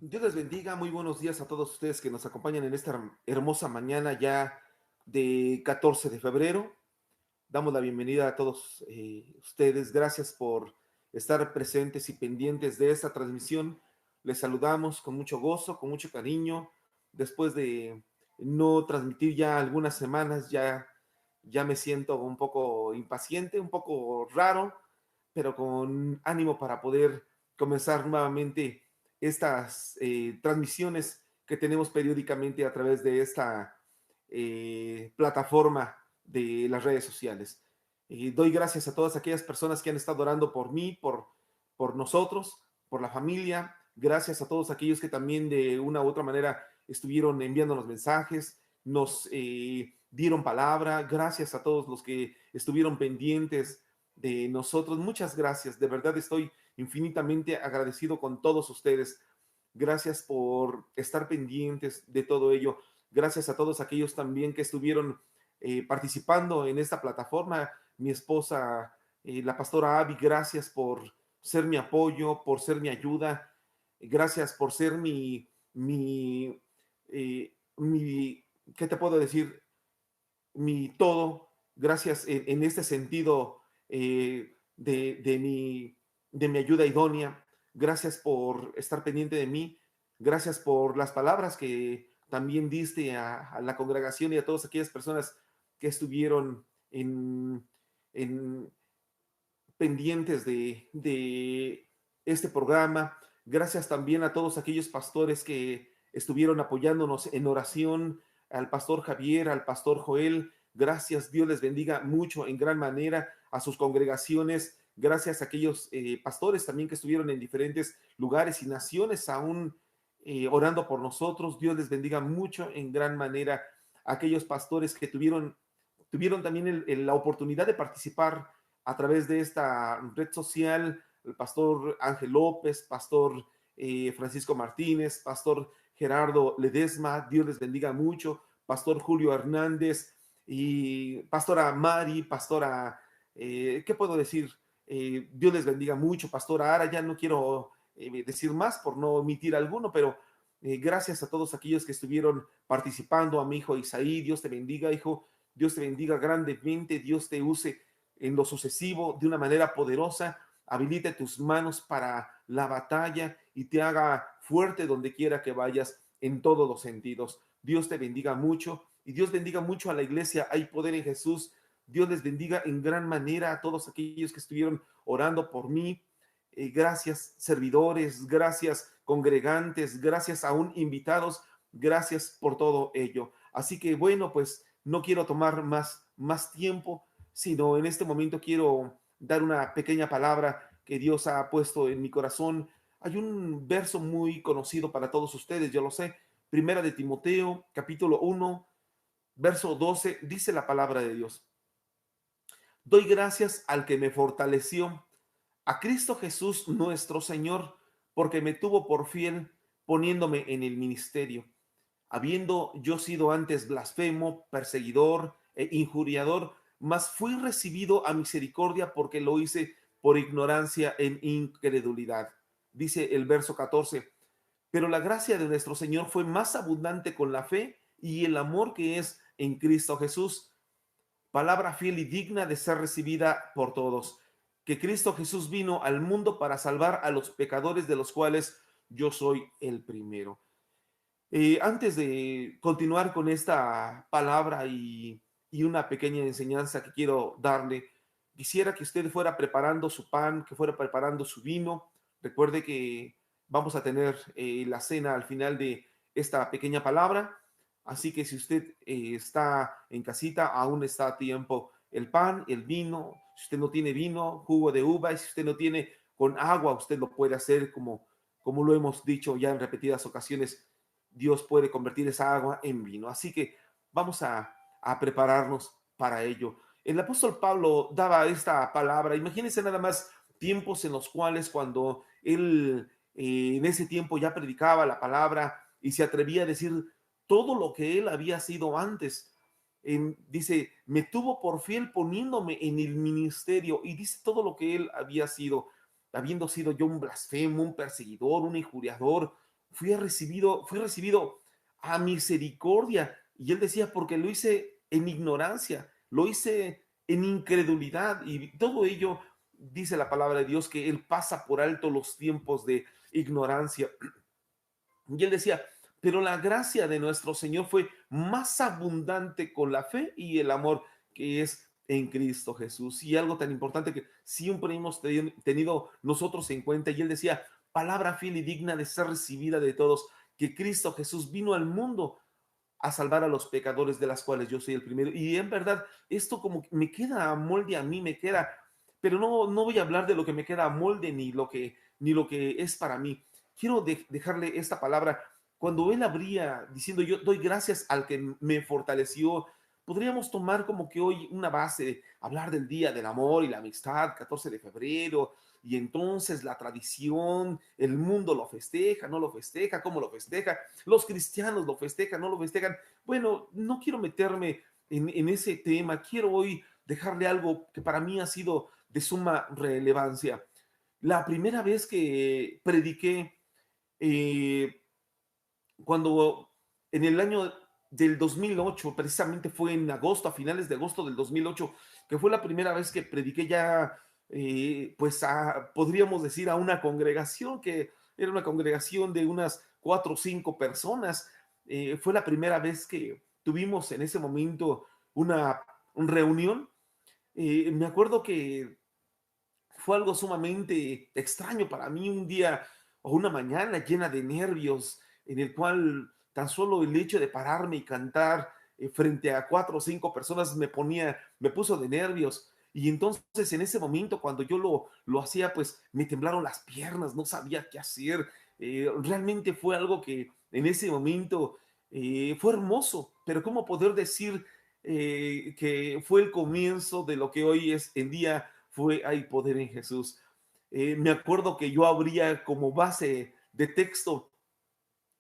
Dios les bendiga, muy buenos días a todos ustedes que nos acompañan en esta hermosa mañana ya de 14 de febrero. Damos la bienvenida a todos ustedes. Gracias por estar presentes y pendientes de esta transmisión. Les saludamos con mucho gozo, con mucho cariño. Después de no transmitir ya algunas semanas, ya me siento un poco impaciente, un poco raro, pero con ánimo para poder comenzar nuevamente estas transmisiones que tenemos periódicamente a través de esta plataforma de las redes sociales. Doy gracias a todas aquellas personas que han estado orando por mí, por nosotros, por la familia. Gracias a todos aquellos que también de una u otra manera estuvieron enviándonos mensajes, nos dieron palabra. Gracias a todos los que estuvieron pendientes de nosotros. Muchas gracias. De verdad estoy infinitamente agradecido con todos ustedes. Gracias por estar pendientes de todo ello. Gracias a todos aquellos también que estuvieron participando en esta plataforma. Mi esposa, la pastora Abby, gracias por ser mi apoyo, por ser mi ayuda. Gracias por ser mi, ¿qué te puedo decir? Mi todo. Gracias en este sentido de mi ayuda idónea. Gracias por estar pendiente de mí. Gracias por las palabras que también diste a la congregación y a todas aquellas personas que estuvieron en pendientes de este programa. Gracias también a todos aquellos pastores que estuvieron apoyándonos en oración, al pastor Javier, al pastor Joel. Gracias, Dios les bendiga mucho en gran manera a sus congregaciones. Gracias a aquellos pastores también que estuvieron en diferentes lugares y naciones aún orando por nosotros. Dios les bendiga mucho en gran manera a aquellos pastores que tuvieron también la oportunidad de participar a través de esta red social, el pastor Ángel López, pastor Francisco Martínez, pastor Gerardo Ledesma, Dios les bendiga mucho, pastor Julio Hernández y pastora Mari, pastora, ¿qué puedo decir? Dios les bendiga mucho, pastora Ara, ya no quiero decir más por no omitir alguno, pero gracias a todos aquellos que estuvieron participando, a mi hijo Isaí, Dios te bendiga, hijo, Dios te bendiga grandemente, Dios te use en lo sucesivo de una manera poderosa, habilite tus manos para la batalla y te haga fuerte donde quiera que vayas en todos los sentidos. Dios te bendiga mucho y Dios bendiga mucho a la iglesia. Hay poder en Jesús. Dios les bendiga en gran manera a todos aquellos que estuvieron orando por mí. Gracias servidores, gracias congregantes, gracias aún invitados, gracias por todo ello. Así que bueno, pues no quiero tomar más tiempo, sino en este momento quiero dar una pequeña palabra que Dios ha puesto en mi corazón. Hay un verso muy conocido para todos ustedes, yo lo sé. Primera de Timoteo, capítulo 1, verso 12, dice la palabra de Dios. Doy gracias al que me fortaleció, a Cristo Jesús nuestro Señor, porque me tuvo por fiel poniéndome en el ministerio, habiendo yo sido antes blasfemo, perseguidor e injuriador, mas fui recibido a misericordia porque lo hice por ignorancia en incredulidad. Dice el verso 14, pero la gracia de nuestro Señor fue más abundante con la fe y el amor que es en Cristo Jesús. Palabra fiel y digna de ser recibida por todos, que Cristo Jesús vino al mundo para salvar a los pecadores, de los cuales yo soy el primero. Antes de continuar con esta palabra y una pequeña enseñanza que quiero darle, quisiera que usted fuera preparando su pan, que fuera preparando su vino. Recuerde que vamos a tener la cena al final de esta pequeña palabra. Así que si usted está en casita, aún está a tiempo el pan, el vino. Si usted no tiene vino, jugo de uva, y si usted no tiene con agua, usted lo puede hacer como lo hemos dicho ya en repetidas ocasiones. Dios puede convertir esa agua en vino. Así que vamos a prepararnos para ello. El apóstol Pablo daba esta palabra. Imagínense nada más tiempos en los cuales cuando él en ese tiempo ya predicaba la palabra y se atrevía a decir todo lo que él había sido antes. Dice, me tuvo por fiel poniéndome en el ministerio, y dice todo lo que él había sido, habiendo sido yo un blasfemo, un perseguidor, un injuriador, fui recibido a misericordia. Y él decía, porque lo hice en ignorancia, lo hice en incredulidad, y todo ello dice la palabra de Dios que él pasa por alto los tiempos de ignorancia. Y él decía, pero la gracia de nuestro Señor fue más abundante con la fe y el amor que es en Cristo Jesús. Y algo tan importante que siempre hemos tenido nosotros en cuenta. Y él decía, palabra fiel y digna de ser recibida de todos, que Cristo Jesús vino al mundo a salvar a los pecadores, de las cuales yo soy el primero. Y en verdad, esto como me queda a molde a mí, me queda, pero no voy a hablar de lo que me queda a molde ni lo que es para mí. Quiero dejarle esta palabra. Cuando él abría diciendo, yo doy gracias al que me fortaleció, podríamos tomar como que hoy una base, hablar del Día del Amor y la Amistad, 14 de febrero, y entonces la tradición, el mundo lo festeja, no lo festeja, cómo lo festeja, los cristianos lo festejan, no lo festejan. Bueno, no quiero meterme en ese tema, quiero hoy dejarle algo que para mí ha sido de suma relevancia. La primera vez que prediqué, eh, cuando en el año del 2008, precisamente fue en agosto, a finales de agosto del 2008, que fue la primera vez que prediqué ya, pues podríamos decir a una congregación, que era una congregación de unas 4 o 5 personas. Fue la primera vez que tuvimos en ese momento una reunión. Me acuerdo que fue algo sumamente extraño para mí, un día o una mañana llena de nervios, en el cual tan solo el hecho de pararme y cantar frente a 4 o 5 personas me puso de nervios. Y entonces en ese momento, cuando yo lo hacía, pues me temblaron las piernas, no sabía qué hacer. Realmente fue algo que en ese momento fue hermoso, pero ¿cómo poder decir que fue el comienzo de lo que hoy es en día fue hay poder en Jesús? Me acuerdo que yo abría como base de texto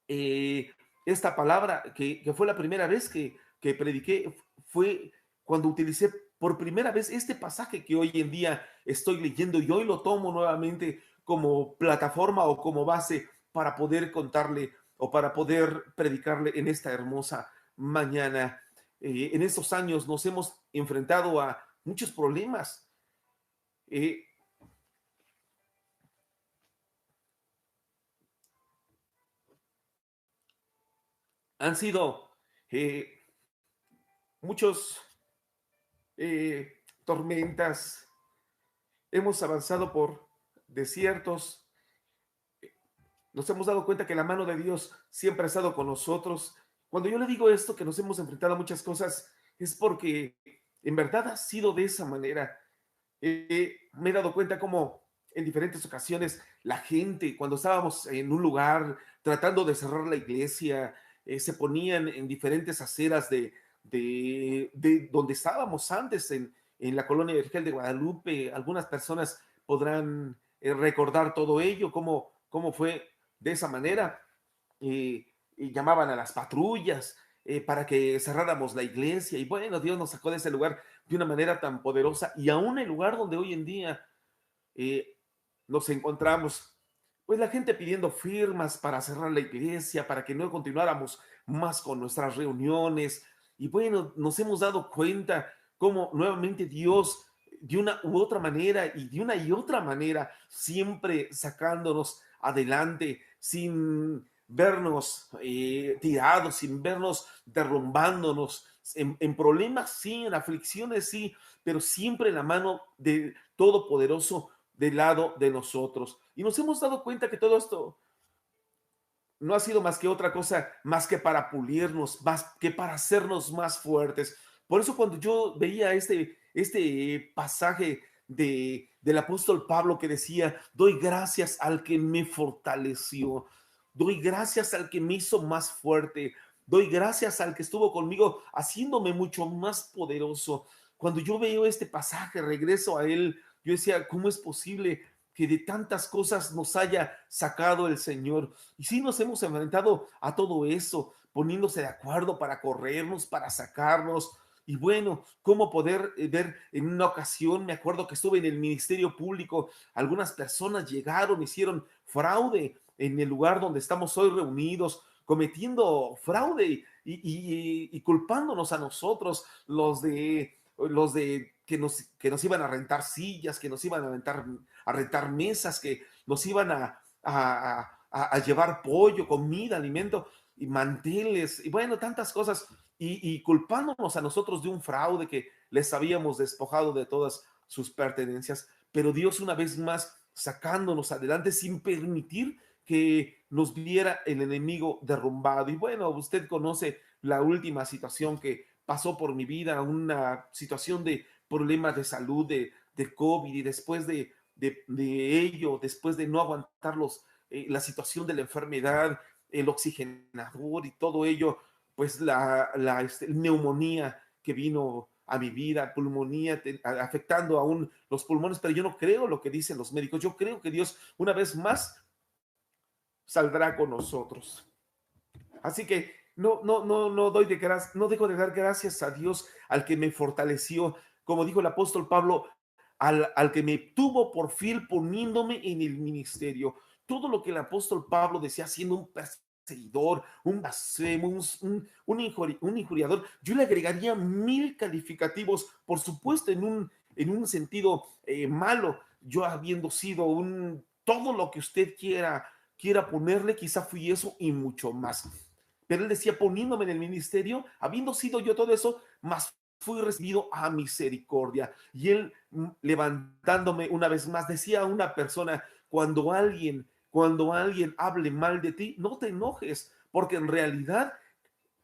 eh, esta palabra, que fue la primera vez que prediqué, fue cuando utilicé por primera vez este pasaje que hoy en día estoy leyendo, y hoy lo tomo nuevamente como plataforma o como base para poder contarle o para poder predicarle en esta hermosa mañana. En estos años nos hemos enfrentado a muchos problemas. Eh, Han sido eh, muchos tormentas, hemos avanzado por desiertos, nos hemos dado cuenta que la mano de Dios siempre ha estado con nosotros. Cuando yo le digo esto, que nos hemos enfrentado a muchas cosas, es porque en verdad ha sido de esa manera. Me he dado cuenta como en diferentes ocasiones la gente, cuando estábamos en un lugar tratando de cerrar la iglesia, se ponían en diferentes aceras de donde estábamos antes, en la colonia Virgen de Guadalupe. Algunas personas podrán recordar todo ello, cómo fue de esa manera. Y llamaban a las patrullas para que cerráramos la iglesia. Y bueno, Dios nos sacó de ese lugar de una manera tan poderosa, y aún el lugar donde hoy en día eh, nos encontramos, pues la gente pidiendo firmas para cerrar la iglesia, para que no continuáramos más con nuestras reuniones. Y bueno, nos hemos dado cuenta cómo nuevamente Dios, de una u otra manera y de una y otra manera, siempre sacándonos adelante, sin vernos tirados, sin vernos derrumbándonos, en problemas sí, en aflicciones sí, pero siempre la mano de Todopoderoso del lado de nosotros. Y nos hemos dado cuenta que todo esto no ha sido más que otra cosa, más que para pulirnos, más que para hacernos más fuertes. Por eso cuando yo veía este pasaje del apóstol Pablo que decía, doy gracias al que me fortaleció, doy gracias al que me hizo más fuerte, doy gracias al que estuvo conmigo haciéndome mucho más poderoso. Cuando yo veo este pasaje, regreso a él, yo decía, ¿cómo es posible que de tantas cosas nos haya sacado el Señor? Y sí nos hemos enfrentado a todo eso, poniéndose de acuerdo para corrernos, para sacarnos. Y bueno, cómo poder ver en una ocasión, me acuerdo que estuve en el Ministerio Público, algunas personas llegaron, hicieron fraude en el lugar donde estamos hoy reunidos, cometiendo fraude y culpándonos a nosotros, los de que nos iban a rentar sillas, que nos iban a rentar mesas, que nos iban a llevar pollo, comida, alimento y manteles, y bueno, tantas cosas, y culpándonos a nosotros de un fraude que les habíamos despojado de todas sus pertenencias, pero Dios una vez más sacándonos adelante sin permitir que nos viera el enemigo derrumbado. Y bueno, usted conoce la última situación que pasó por mi vida, una situación de problemas de salud, de COVID, y después de ello, después de no aguantar la situación de la enfermedad, el oxigenador y todo ello, pues la neumonía que vino a mi vida, pulmonía, afectando aún los pulmones, pero yo no creo lo que dicen los médicos. Yo creo que Dios una vez más saldrá con nosotros. Así que no dejo de dar gracias a Dios, al que me fortaleció, como dijo el apóstol Pablo, al que me tuvo por fiel poniéndome en el ministerio. Todo lo que el apóstol Pablo decía, siendo un perseguidor, un blasfemo, un injuriador, yo le agregaría 1000 calificativos, por supuesto, en un sentido malo, yo habiendo sido todo lo que usted quiera ponerle, quizá fui eso y mucho más. Pero él decía, poniéndome en el ministerio, habiendo sido yo todo eso, más fui recibido a misericordia. Y él, levantándome una vez más, decía a una persona, cuando alguien hable mal de ti, no te enojes, porque en realidad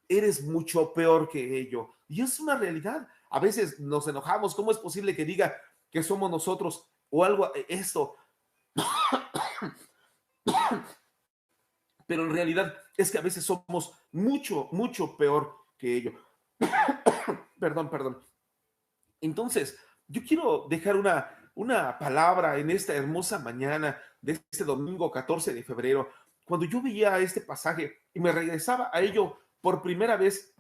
eres mucho peor que ello. Y es una realidad. A veces nos enojamos. ¿Cómo es posible que diga que somos nosotros o algo, esto? Pero en realidad es que a veces somos mucho, mucho peor que ello. Perdón, perdón. Entonces, yo quiero dejar una palabra en esta hermosa mañana de este domingo 14 de febrero. Cuando yo veía este pasaje y me regresaba a ello por primera vez,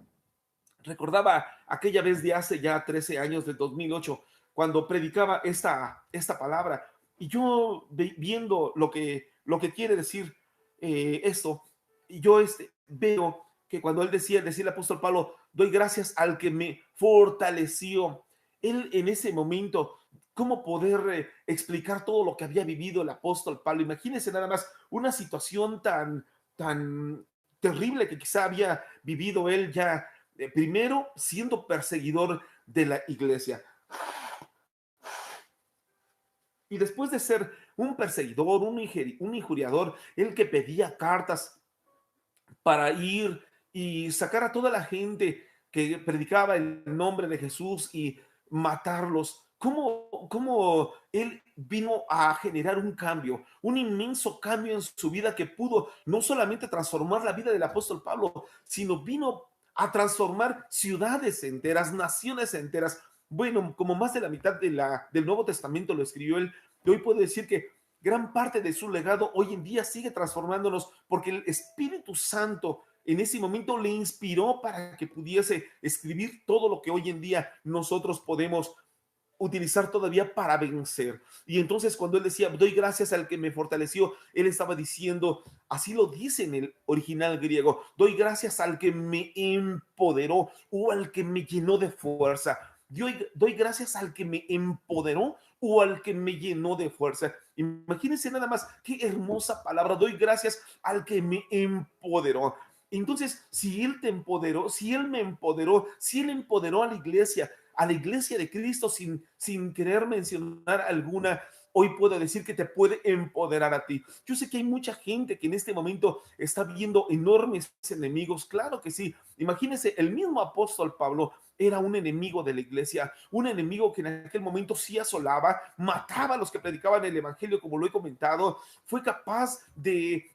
recordaba aquella vez de hace ya 13 años, del 2008, cuando predicaba esta palabra. Y yo viendo lo que quiere decir esto, y yo veo que cuando él decía el apóstol Pablo, doy gracias al que me fortaleció. Él en ese momento, ¿cómo poder explicar todo lo que había vivido el apóstol Pablo? Imagínense nada más una situación tan terrible que quizá había vivido él ya, primero siendo perseguidor de la iglesia, y después de ser un perseguidor, un injuriador, el que pedía cartas para ir y sacar a toda la gente que predicaba el nombre de Jesús y matarlos. ¿Cómo él vino a generar un cambio, un inmenso cambio en su vida que pudo no solamente transformar la vida del apóstol Pablo, sino vino a transformar ciudades enteras, naciones enteras? Bueno, como más de la mitad del Nuevo Testamento lo escribió él, y hoy puedo decir que gran parte de su legado hoy en día sigue transformándonos, porque el Espíritu Santo en ese momento le inspiró para que pudiese escribir todo lo que hoy en día nosotros podemos utilizar todavía para vencer. Y entonces cuando él decía, doy gracias al que me fortaleció, él estaba diciendo, así lo dice en el original griego, doy gracias al que me empoderó o al que me llenó de fuerza. Doy gracias al que me empoderó o al que me llenó de fuerza. Imagínense nada más, qué hermosa palabra, doy gracias al que me empoderó. Entonces, si Él te empoderó, si Él me empoderó, si Él empoderó a la iglesia de Cristo sin querer mencionar alguna, hoy puedo decir que te puede empoderar a ti. Yo sé que hay mucha gente que en este momento está viendo enormes enemigos, claro que sí. Imagínense, el mismo apóstol Pablo era un enemigo de la iglesia, un enemigo que en aquel momento sí asolaba, mataba a los que predicaban el evangelio, como lo he comentado, fue capaz de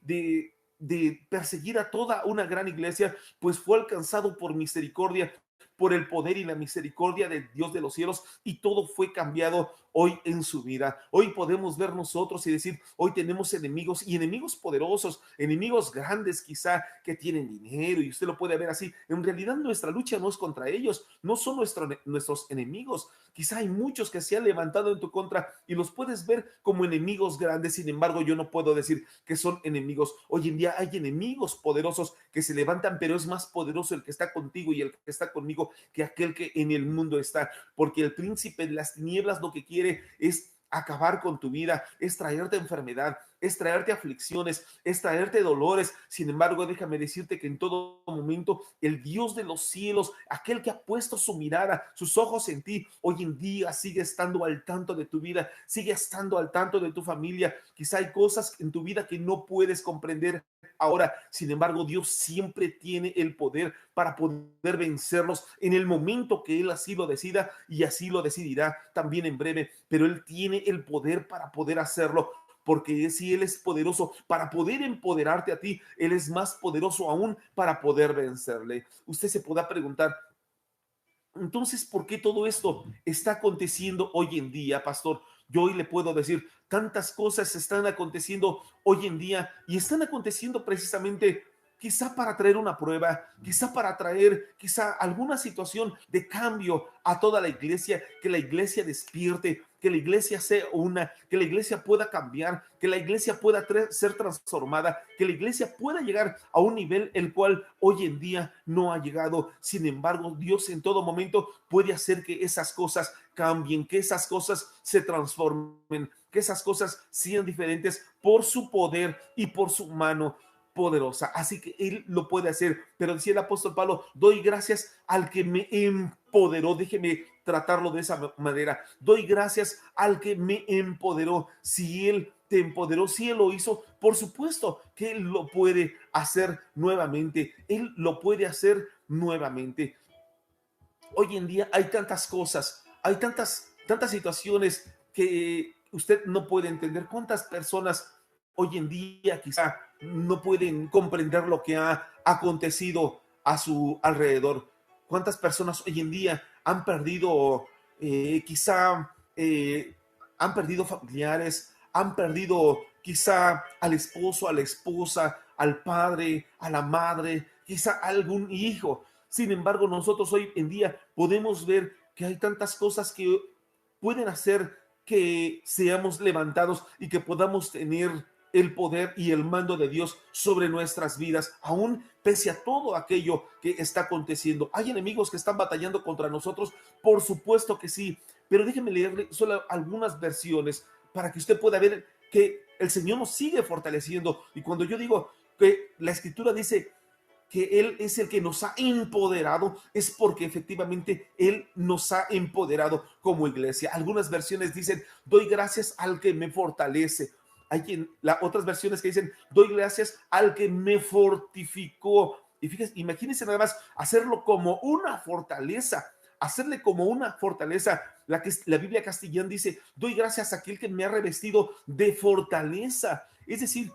perseguir a toda una gran iglesia, pues fue alcanzado por misericordia, por el poder y la misericordia del Dios de los cielos, y todo fue cambiado hoy en su vida. Hoy podemos ver nosotros y decir, hoy tenemos enemigos y enemigos poderosos, enemigos grandes quizá que tienen dinero y usted lo puede ver así. En realidad nuestra lucha no es contra ellos, no son nuestros enemigos. Quizá hay muchos que se han levantado en tu contra y los puedes ver como enemigos grandes. Sin embargo, yo no puedo decir que son enemigos. Hoy en día hay enemigos poderosos que se levantan, pero es más poderoso el que está contigo y el que está conmigo que aquel que en el mundo está, porque el príncipe de las tinieblas lo que quiere es acabar con tu vida, es traerte enfermedad, es traerte aflicciones, es traerte dolores. Sin embargo, déjame decirte que en todo momento el Dios de los cielos, aquel que ha puesto su mirada, sus ojos en ti, hoy en día sigue estando al tanto de tu vida, sigue estando al tanto de tu familia. Quizá hay cosas en tu vida que no puedes comprender ahora. Sin embargo, Dios siempre tiene el poder para poder vencerlos en el momento que Él así lo decida, y así lo decidirá también en breve, pero Él tiene el poder para poder hacerlo, porque si Él es poderoso para poder empoderarte a ti, Él es más poderoso aún para poder vencerle. Usted se podrá preguntar, entonces, ¿por qué todo esto está aconteciendo hoy en día, pastor? Yo hoy le puedo decir, tantas cosas están aconteciendo hoy en día y están aconteciendo precisamente quizá para traer una prueba, quizá para traer quizá alguna situación de cambio a toda la iglesia, que la iglesia despierte, que la iglesia sea una, que la iglesia pueda cambiar, que la iglesia pueda ser transformada, que la iglesia pueda llegar a un nivel el cual hoy en día no ha llegado. Sin embargo, Dios en todo momento puede hacer que esas cosas cambien, que esas cosas se transformen, que esas cosas sean diferentes por su poder y por su mano poderosa. Así que Él lo puede hacer. Pero decía el apóstol Pablo, doy gracias al que me empoderó. Déjeme tratarlo de esa manera. Doy gracias al que me empoderó. Si Él te empoderó, si Él lo hizo, por supuesto que Él lo puede hacer nuevamente. Él lo puede hacer nuevamente. Hoy en día hay tantas cosas, hay tantas situaciones que usted no puede entender. ¿Cuántas personas hoy en día quizá no pueden comprender lo que ha acontecido a su alrededor? ¿Cuántas personas hoy en día han perdido quizá han perdido familiares, han perdido quizá al esposo, a la esposa, al padre, a la madre, quizá a algún hijo? Sin embargo, nosotros hoy en día podemos ver que hay tantas cosas que pueden hacer que seamos levantados y que podamos tener el poder y el mando de Dios sobre nuestras vidas, aún pese a todo aquello que está aconteciendo. ¿Hay enemigos que están batallando contra nosotros? Por supuesto que sí, pero déjenme leerle solo algunas versiones para que usted pueda ver que el Señor nos sigue fortaleciendo. Y cuando yo digo que la Escritura dice que Él es el que nos ha empoderado, es porque efectivamente Él nos ha empoderado como iglesia. Algunas versiones dicen, doy gracias al que me fortalece. Hay otras versiones que dicen, doy gracias al que me fortificó. Y fíjense, imagínense nada más hacerlo como una fortaleza, hacerle como una fortaleza. La Biblia castellana dice, doy gracias a aquel que me ha revestido de fortaleza. Es decir,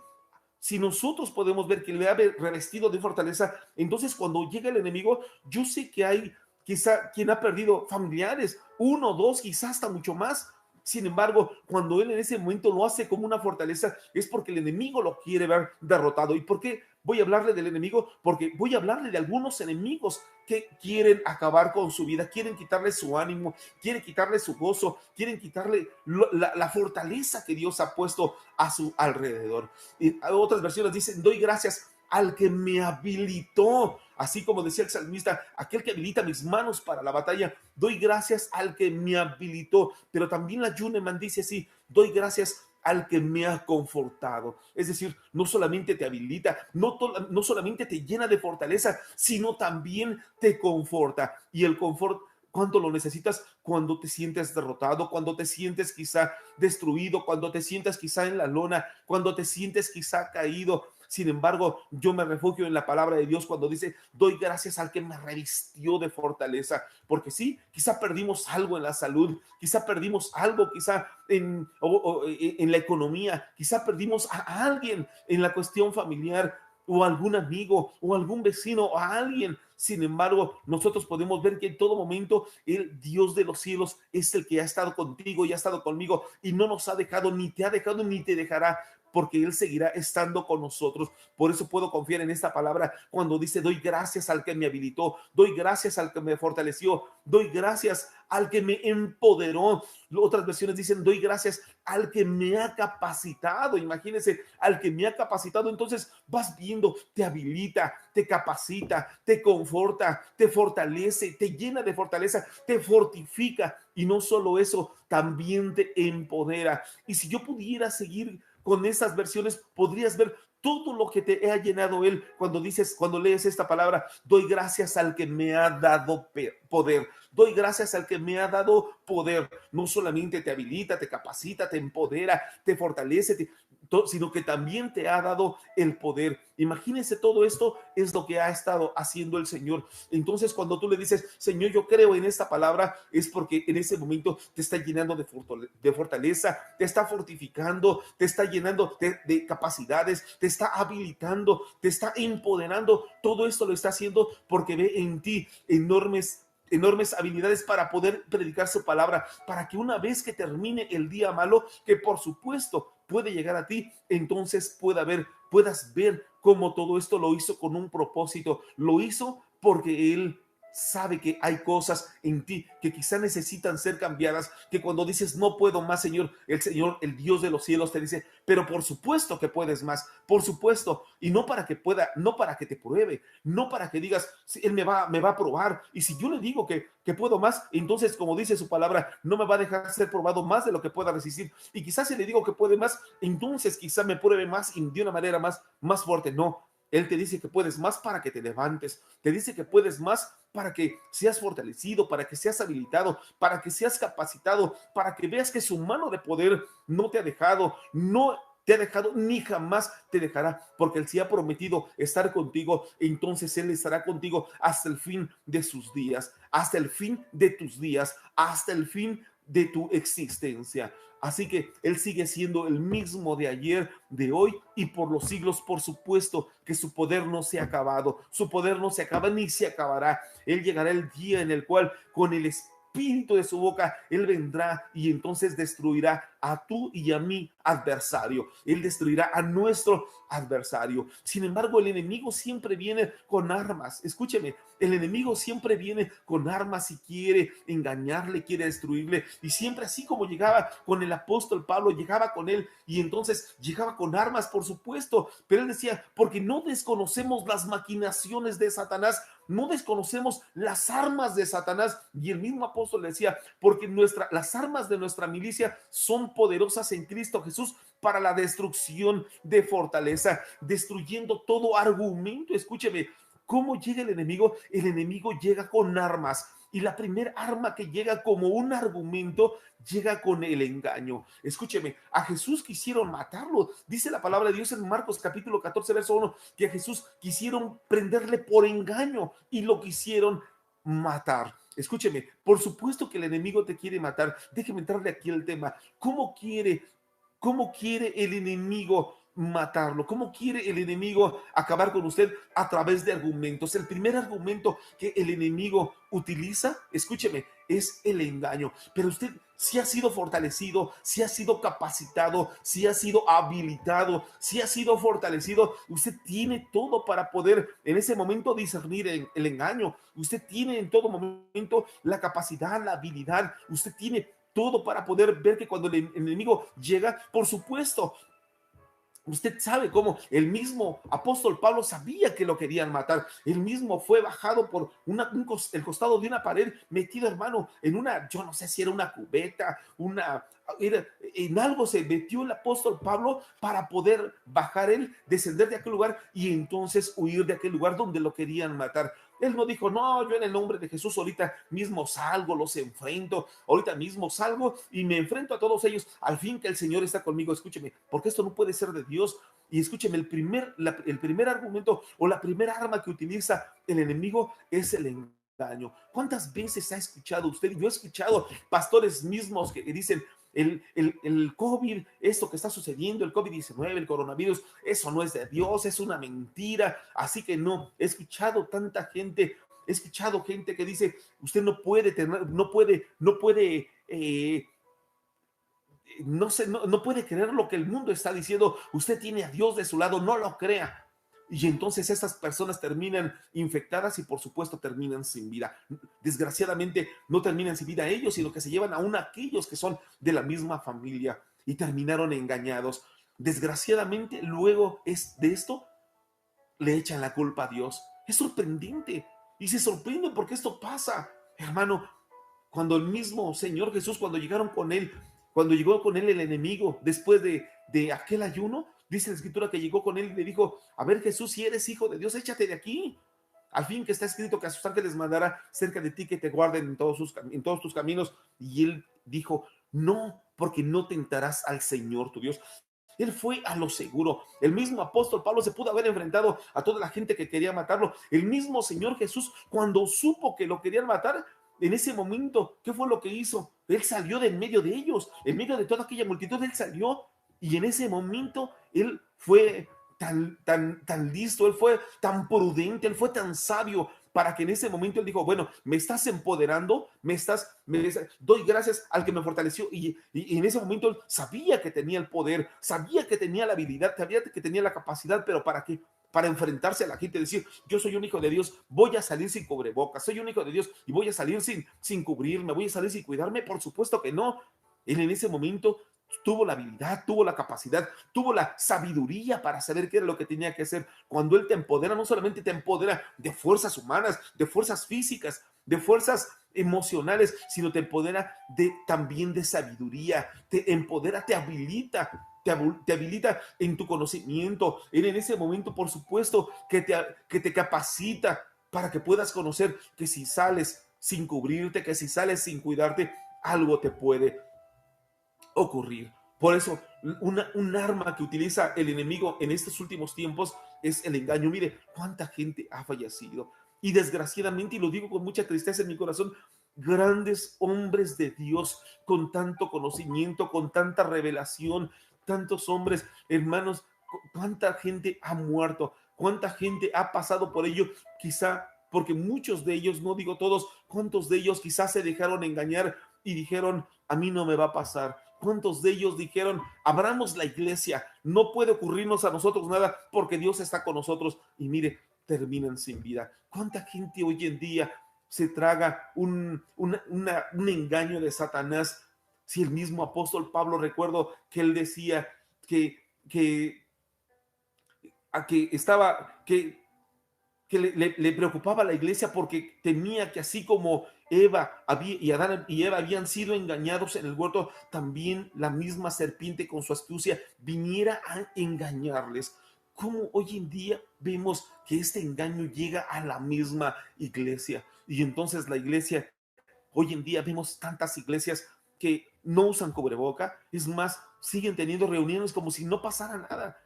si nosotros podemos ver que le ha revestido de fortaleza, entonces cuando llega el enemigo, yo sé que hay quizá quien ha perdido familiares, uno, dos, quizás hasta mucho más. Sin embargo, cuando él en ese momento lo hace como una fortaleza, es porque el enemigo lo quiere ver derrotado. ¿Y por qué voy a hablarle del enemigo? Porque voy a hablarle de algunos enemigos que quieren acabar con su vida, quieren quitarle su ánimo, quieren quitarle su gozo, quieren quitarle la fortaleza que Dios ha puesto a su alrededor. Y otras versiones dicen, doy gracias al que me habilitó, así como decía el salmista, aquel que habilita mis manos para la batalla. Doy gracias al que me habilitó. Pero también la Yuneman dice así, doy gracias al que me ha confortado. Es decir, no solamente te habilita, no solamente te llena de fortaleza, sino también te conforta. Y el confort, ¿cuánto lo necesitas? Cuando te sientes derrotado, cuando te sientes quizá destruido, cuando te sientes quizá en la lona, cuando te sientes quizá caído. Sin embargo, yo me refugio en la palabra de Dios cuando dice, doy gracias al que me revistió de fortaleza, porque sí, quizá perdimos algo en la salud, quizá perdimos algo, quizá en la economía, quizá perdimos a alguien en la cuestión familiar. o algún amigo o algún vecino o a alguien. Sin embargo, nosotros podemos ver que en todo momento el Dios de los cielos es el que ha estado contigo y ha estado conmigo y no nos ha dejado, ni te ha dejado, ni te dejará, porque Él seguirá estando con nosotros. Por eso puedo confiar en esta palabra cuando dice: doy gracias al que me habilitó, doy gracias al que me fortaleció, doy gracias al que me empoderó. Otras versiones dicen: doy gracias al que me ha capacitado. Imagínense, al que me ha capacitado. Entonces vas viendo, te habilita, te capacita, te conforta, te fortalece, te llena de fortaleza, te fortifica. Y no solo eso, también te empodera. Y si yo pudiera seguir con esas versiones, podrías ver todo lo que te ha llenado Él cuando dices, cuando lees esta palabra: doy gracias al que me ha dado poder, doy gracias al que me ha dado poder. No solamente te habilita, te capacita, te empodera, te fortalece, sino que también te ha dado el poder. Imagínense, todo esto es lo que ha estado haciendo el Señor. Entonces, cuando tú le dices: Señor, yo creo en esta palabra, es porque en ese momento te está llenando de fortaleza, te está fortificando, te está llenando de capacidades, te está habilitando, te está empoderando. Todo esto lo está haciendo porque ve en ti enormes habilidades para poder predicar su palabra, para que una vez que termine el día malo, que por supuesto puede llegar a ti, entonces puedas ver cómo todo esto lo hizo con un propósito. Lo hizo porque Él sabe que hay cosas en ti que quizá necesitan ser cambiadas, que cuando dices: no puedo más, Señor, el Dios de los cielos te dice: pero por supuesto que puedes más, por supuesto. Y no para que pueda, no para que te pruebe, no para que digas: sí, Él me va a probar, y si yo le digo que puedo más, entonces, como dice su palabra, no me va a dejar ser probado más de lo que pueda resistir. Y quizás si le digo que puede más, entonces quizá me pruebe más y de una manera más fuerte. No, Él te dice que puedes más para que te levantes, te dice que puedes más para que seas fortalecido, para que seas habilitado, para que seas capacitado, para que veas que su mano de poder no te ha dejado, no te ha dejado, ni jamás te dejará, porque Él sí ha prometido estar contigo. Entonces Él estará contigo hasta el fin de sus días, hasta el fin de tus días, hasta el fin de tu existencia. Así que Él sigue siendo el mismo de ayer, de hoy y por los siglos. Por supuesto que su poder no se ha acabado, su poder no se acaba ni se acabará. Él llegará el día en el cual, con el espíritu de su boca, Él vendrá y entonces destruirá a tú y a mi adversario. Él destruirá a nuestro adversario. Sin embargo, el enemigo siempre viene con armas. Escúcheme, el enemigo siempre viene con armas y quiere engañarle, quiere destruirle. Y siempre, así como llegaba con el apóstol Pablo, llegaba con él y entonces llegaba con armas, por supuesto. Pero él decía: porque no desconocemos las maquinaciones de Satanás, no desconocemos las armas de Satanás. Y el mismo apóstol decía: porque las armas de nuestra milicia son poderosas en Cristo Jesús para la destrucción de fortaleza, destruyendo todo argumento. Escúcheme, ¿cómo llega el enemigo? El enemigo llega con armas. Y la primera arma que llega como un argumento, llega con el engaño. Escúcheme, a Jesús quisieron matarlo. Dice la palabra de Dios en Marcos capítulo 14, verso 1, que a Jesús quisieron prenderle por engaño y lo quisieron matar. Escúcheme, por supuesto que el enemigo te quiere matar. Déjeme entrarle aquí el tema. ¿Cómo quiere el enemigo matarlo? ¿Cómo quiere el enemigo acabar con usted? A través de argumentos. El primer argumento que el enemigo utiliza, escúcheme, es el engaño. Pero usted, si ha sido fortalecido, si ha sido capacitado, si ha sido habilitado, si ha sido fortalecido, usted tiene todo para poder en ese momento discernir el engaño. Usted tiene en todo momento la capacidad, la habilidad. Usted tiene todo para poder ver que cuando el enemigo llega, por supuesto, usted sabe cómo el mismo apóstol Pablo sabía que lo querían matar. Él mismo fue bajado por el costado de una pared, metido, hermano, en una, yo no sé si era una cubeta, en algo se metió el apóstol Pablo para poder bajar él, descender de aquel lugar y entonces huir de aquel lugar donde lo querían matar. Él no dijo: no, yo en el nombre de Jesús ahorita mismo salgo, los enfrento, ahorita mismo salgo y me enfrento a todos ellos, al fin que el Señor está conmigo. Escúcheme, porque esto no puede ser de Dios. Y escúcheme, el primer argumento o la primera arma que utiliza el enemigo es el engaño. ¿Cuántas veces ha escuchado usted? Yo he escuchado pastores mismos que dicen: el COVID, esto que está sucediendo, el COVID-19, el coronavirus, eso no es de Dios, es una mentira. Así que no, he escuchado tanta gente, he escuchado gente que dice, usted no puede tener, no puede creer lo que el mundo está diciendo, usted tiene a Dios de su lado, no lo crea. Y entonces estas personas terminan infectadas y por supuesto terminan sin vida. Desgraciadamente no terminan sin vida ellos, sino que se llevan aún a aquellos que son de la misma familia y terminaron engañados. Desgraciadamente luego de esto le echan la culpa a Dios. Es sorprendente y se sorprende porque esto pasa, hermano. Cuando el mismo Señor Jesús, cuando llegó con él el enemigo, después de aquel ayuno, dice la escritura que llegó con él y le dijo, a ver Jesús, si eres hijo de Dios, échate de aquí. Al fin que está escrito que a sus ángeles mandará cerca de ti que te guarden en todos tus caminos. Y él dijo, no, porque no tentarás al Señor tu Dios. Él fue a lo seguro. El mismo apóstol Pablo se pudo haber enfrentado a toda la gente que quería matarlo. El mismo Señor Jesús, cuando supo que lo querían matar, en ese momento, ¿qué fue lo que hizo? Él salió de en medio de ellos, en medio de toda aquella multitud, él salió y en ese momento él fue tan listo, él fue tan prudente, él fue tan sabio para que en ese momento él dijo, bueno, me estás empoderando, doy gracias al que me fortaleció y en ese momento él sabía que tenía el poder, sabía que tenía la habilidad, sabía que tenía la capacidad, pero ¿para qué? Para enfrentarse a la gente y decir, yo soy un hijo de Dios, voy a salir sin cubrebocas, soy un hijo de Dios y voy a salir sin cubrirme, voy a salir sin cuidarme, por supuesto que no. Él en ese momento tuvo la habilidad, tuvo la capacidad, tuvo la sabiduría para saber qué era lo que tenía que hacer. Cuando Él te empodera, no solamente te empodera de fuerzas humanas, de fuerzas físicas, de fuerzas emocionales, sino te empodera también de sabiduría, te empodera, te habilita en tu conocimiento. Él en ese momento, por supuesto, que te capacita para que puedas conocer que si sales sin cubrirte, que si sales sin cuidarte, algo te puede ocurrir. Por eso, un arma que utiliza el enemigo en estos últimos tiempos es el engaño. Mire, cuánta gente ha fallecido. Y desgraciadamente, y lo digo con mucha tristeza en mi corazón, grandes hombres de Dios con tanto conocimiento, con tanta revelación, tantos hombres, hermanos, cuánta gente ha muerto, cuánta gente ha pasado por ello, quizá porque muchos de ellos, no digo todos, cuántos de ellos quizás se dejaron engañar y dijeron, a mí no me va a pasar. ¿Cuántos de ellos dijeron, abramos la iglesia, no puede ocurrirnos a nosotros nada porque Dios está con nosotros? Y mire, terminan sin vida. ¿Cuánta gente hoy en día se traga un engaño de Satanás? Si el mismo apóstol Pablo, recuerdo que él decía que estaba, que le preocupaba a la iglesia porque temía que así como Adán y Eva habían sido engañados en el huerto, también la misma serpiente con su astucia viniera a engañarles. Como hoy en día vemos que este engaño llega a la misma iglesia y entonces la iglesia, hoy en día vemos tantas iglesias que no usan cubreboca, es más, siguen teniendo reuniones como si no pasara nada,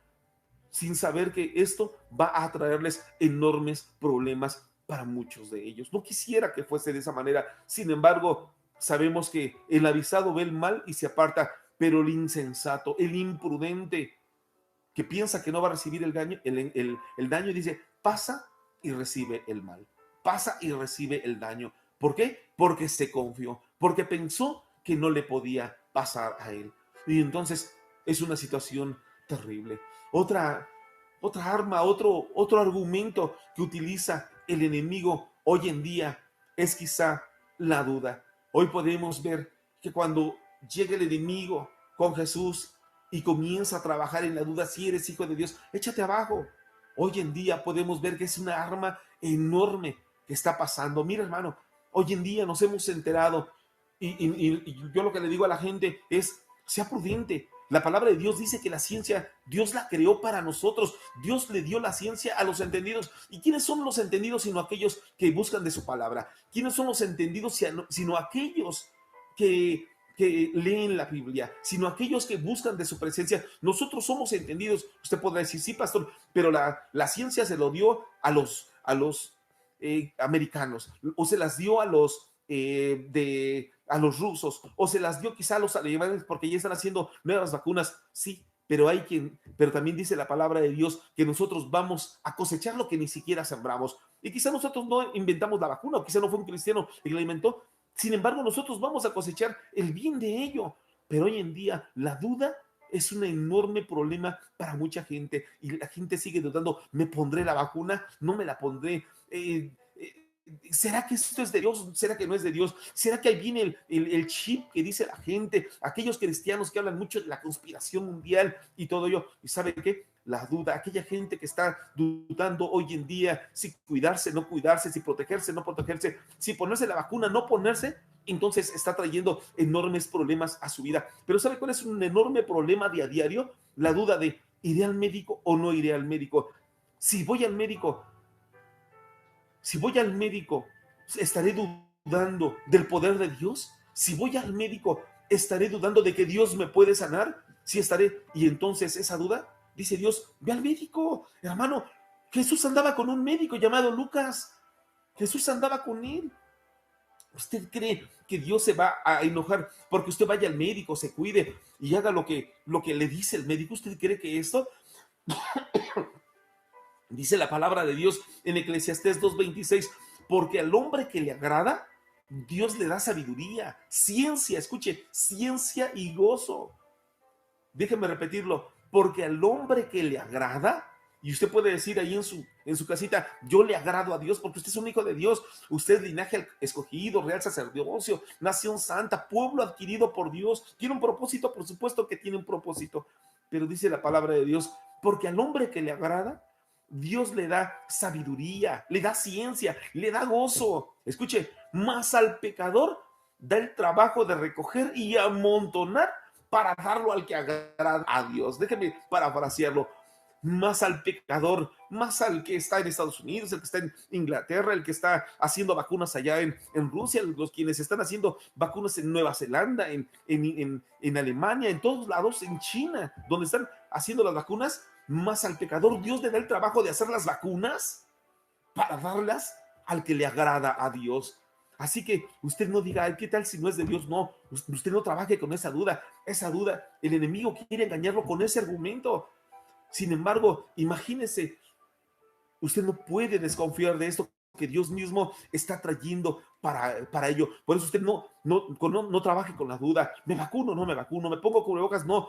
sin saber que esto va a traerles enormes problemas para muchos de ellos. No quisiera que fuese de esa manera, sin embargo, sabemos que el avisado ve el mal y se aparta, pero el insensato, el imprudente, que piensa que no va a recibir el daño, dice, pasa y recibe el mal, pasa y recibe el daño. ¿Por qué? Porque se confió, porque pensó que no le podía pasar a él. Y entonces es una situación terrible. Otra arma, otro argumento que utiliza el enemigo hoy en día es quizá la duda. Hoy podemos ver que cuando llega el enemigo con Jesús y comienza a trabajar en la duda, si eres hijo de Dios, échate abajo. Hoy en día podemos ver que es una arma enorme que está pasando. Mira, hermano, hoy en día nos hemos enterado y yo lo que le digo a la gente es, sea prudente. La palabra de Dios dice que la ciencia, Dios la creó para nosotros. Dios le dio la ciencia a los entendidos. ¿Y quiénes son los entendidos sino aquellos que buscan de su palabra? ¿Quiénes son los entendidos sino aquellos que leen la Biblia, sino aquellos que buscan de su presencia? Nosotros somos entendidos. Usted podrá decir, sí, pastor, pero la ciencia se lo dio a los americanos, o se las dio a los a los rusos, o se las dio quizá a los alemanes porque ya están haciendo nuevas vacunas, sí, pero también dice la palabra de Dios que nosotros vamos a cosechar lo que ni siquiera sembramos. Y quizá nosotros no inventamos la vacuna, o quizá no fue un cristiano el que la inventó. Sin embargo, nosotros vamos a cosechar el bien de ello. Pero hoy en día la duda es un enorme problema para mucha gente y la gente sigue dudando, ¿me pondré la vacuna? ¿No me la pondré? ¿Será que esto es de Dios? ¿Será que no es de Dios? ¿Será que ahí viene el chip que dice la gente? Aquellos cristianos que hablan mucho de la conspiración mundial y todo ello. ¿Y sabe qué? La duda, aquella gente que está dudando hoy en día si cuidarse, no cuidarse, si protegerse, no protegerse, si ponerse la vacuna, no ponerse, entonces está trayendo enormes problemas a su vida. Pero ¿sabe cuál es un enorme problema de a diario? La duda de, ¿iré al médico o no iré al médico? Si voy al médico, si voy al médico, ¿estaré dudando del poder de Dios? Si voy al médico, ¿estaré dudando de que Dios me puede sanar? Si estaré, y entonces esa duda, dice Dios, ve al médico, hermano. Jesús andaba con un médico llamado Lucas. Jesús andaba con él. ¿Usted cree que Dios se va a enojar porque usted vaya al médico, se cuide y haga lo que le dice el médico? ¿Usted cree que esto? Dice la palabra de Dios en Eclesiastés 2:26, porque al hombre que le agrada, Dios le da sabiduría, ciencia, escuche, ciencia y gozo. Déjeme repetirlo, porque al hombre que le agrada, y usted puede decir ahí en su casita, yo le agrado a Dios porque usted es un hijo de Dios, usted es linaje escogido, real sacerdocio, nación santa, pueblo adquirido por Dios, tiene un propósito, por supuesto que tiene un propósito, pero dice la palabra de Dios, porque al hombre que le agrada, Dios le da sabiduría, le da ciencia, le da gozo. Escuche, más al pecador da el trabajo de recoger y amontonar para darlo al que agrada a Dios. Déjeme parafrasearlo. Más al pecador, más al que está en Estados Unidos, el que está en Inglaterra, el que está haciendo vacunas allá en Rusia, los quienes están haciendo vacunas en Nueva Zelanda, en Alemania, en todos lados, en China, donde están haciendo las vacunas, más al pecador Dios le da el trabajo de hacer las vacunas para darlas al que le agrada a Dios. Así que usted no diga, ay, ¿qué tal si no es de Dios? No, usted no trabaje con esa duda. Esa duda, el enemigo quiere engañarlo con ese argumento. Sin embargo, imagínese, usted no puede desconfiar de esto que Dios mismo está trayendo para ello. Por eso usted no trabaje con la duda. ¿Me vacuno o no me vacuno? ¿Me pongo cubrebocas? No,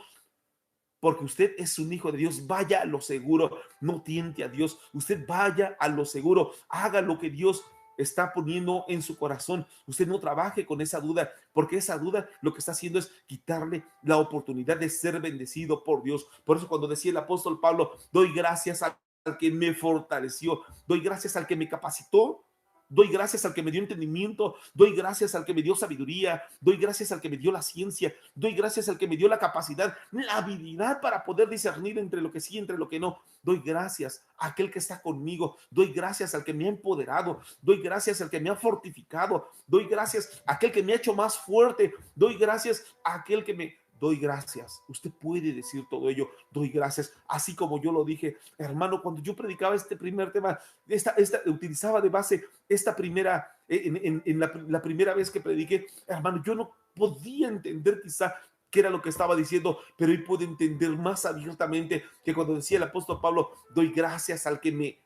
porque usted es un hijo de Dios, vaya a lo seguro, no tiente a Dios, usted vaya a lo seguro, haga lo que Dios está poniendo en su corazón, usted no trabaje con esa duda, porque esa duda lo que está haciendo es quitarle la oportunidad de ser bendecido por Dios. Por eso cuando decía el apóstol Pablo, doy gracias al que me fortaleció, doy gracias al que me capacitó, doy gracias al que me dio entendimiento, doy gracias al que me dio sabiduría, doy gracias al que me dio la ciencia, doy gracias al que me dio la capacidad, la habilidad para poder discernir entre lo que sí y entre lo que no. Doy gracias a aquel que está conmigo, doy gracias al que me ha empoderado, doy gracias al que me ha fortificado, doy gracias a aquel que me ha hecho más fuerte, doy gracias a aquel que me... Doy gracias. Usted puede decir todo ello. Doy gracias. Así como yo lo dije, hermano, cuando yo predicaba este primer tema, utilizaba de base esta primera, en la primera vez que prediqué, hermano, yo no podía entender quizá qué era lo que estaba diciendo, pero hoy puedo entender más abiertamente que cuando decía el apóstol Pablo, doy gracias al que me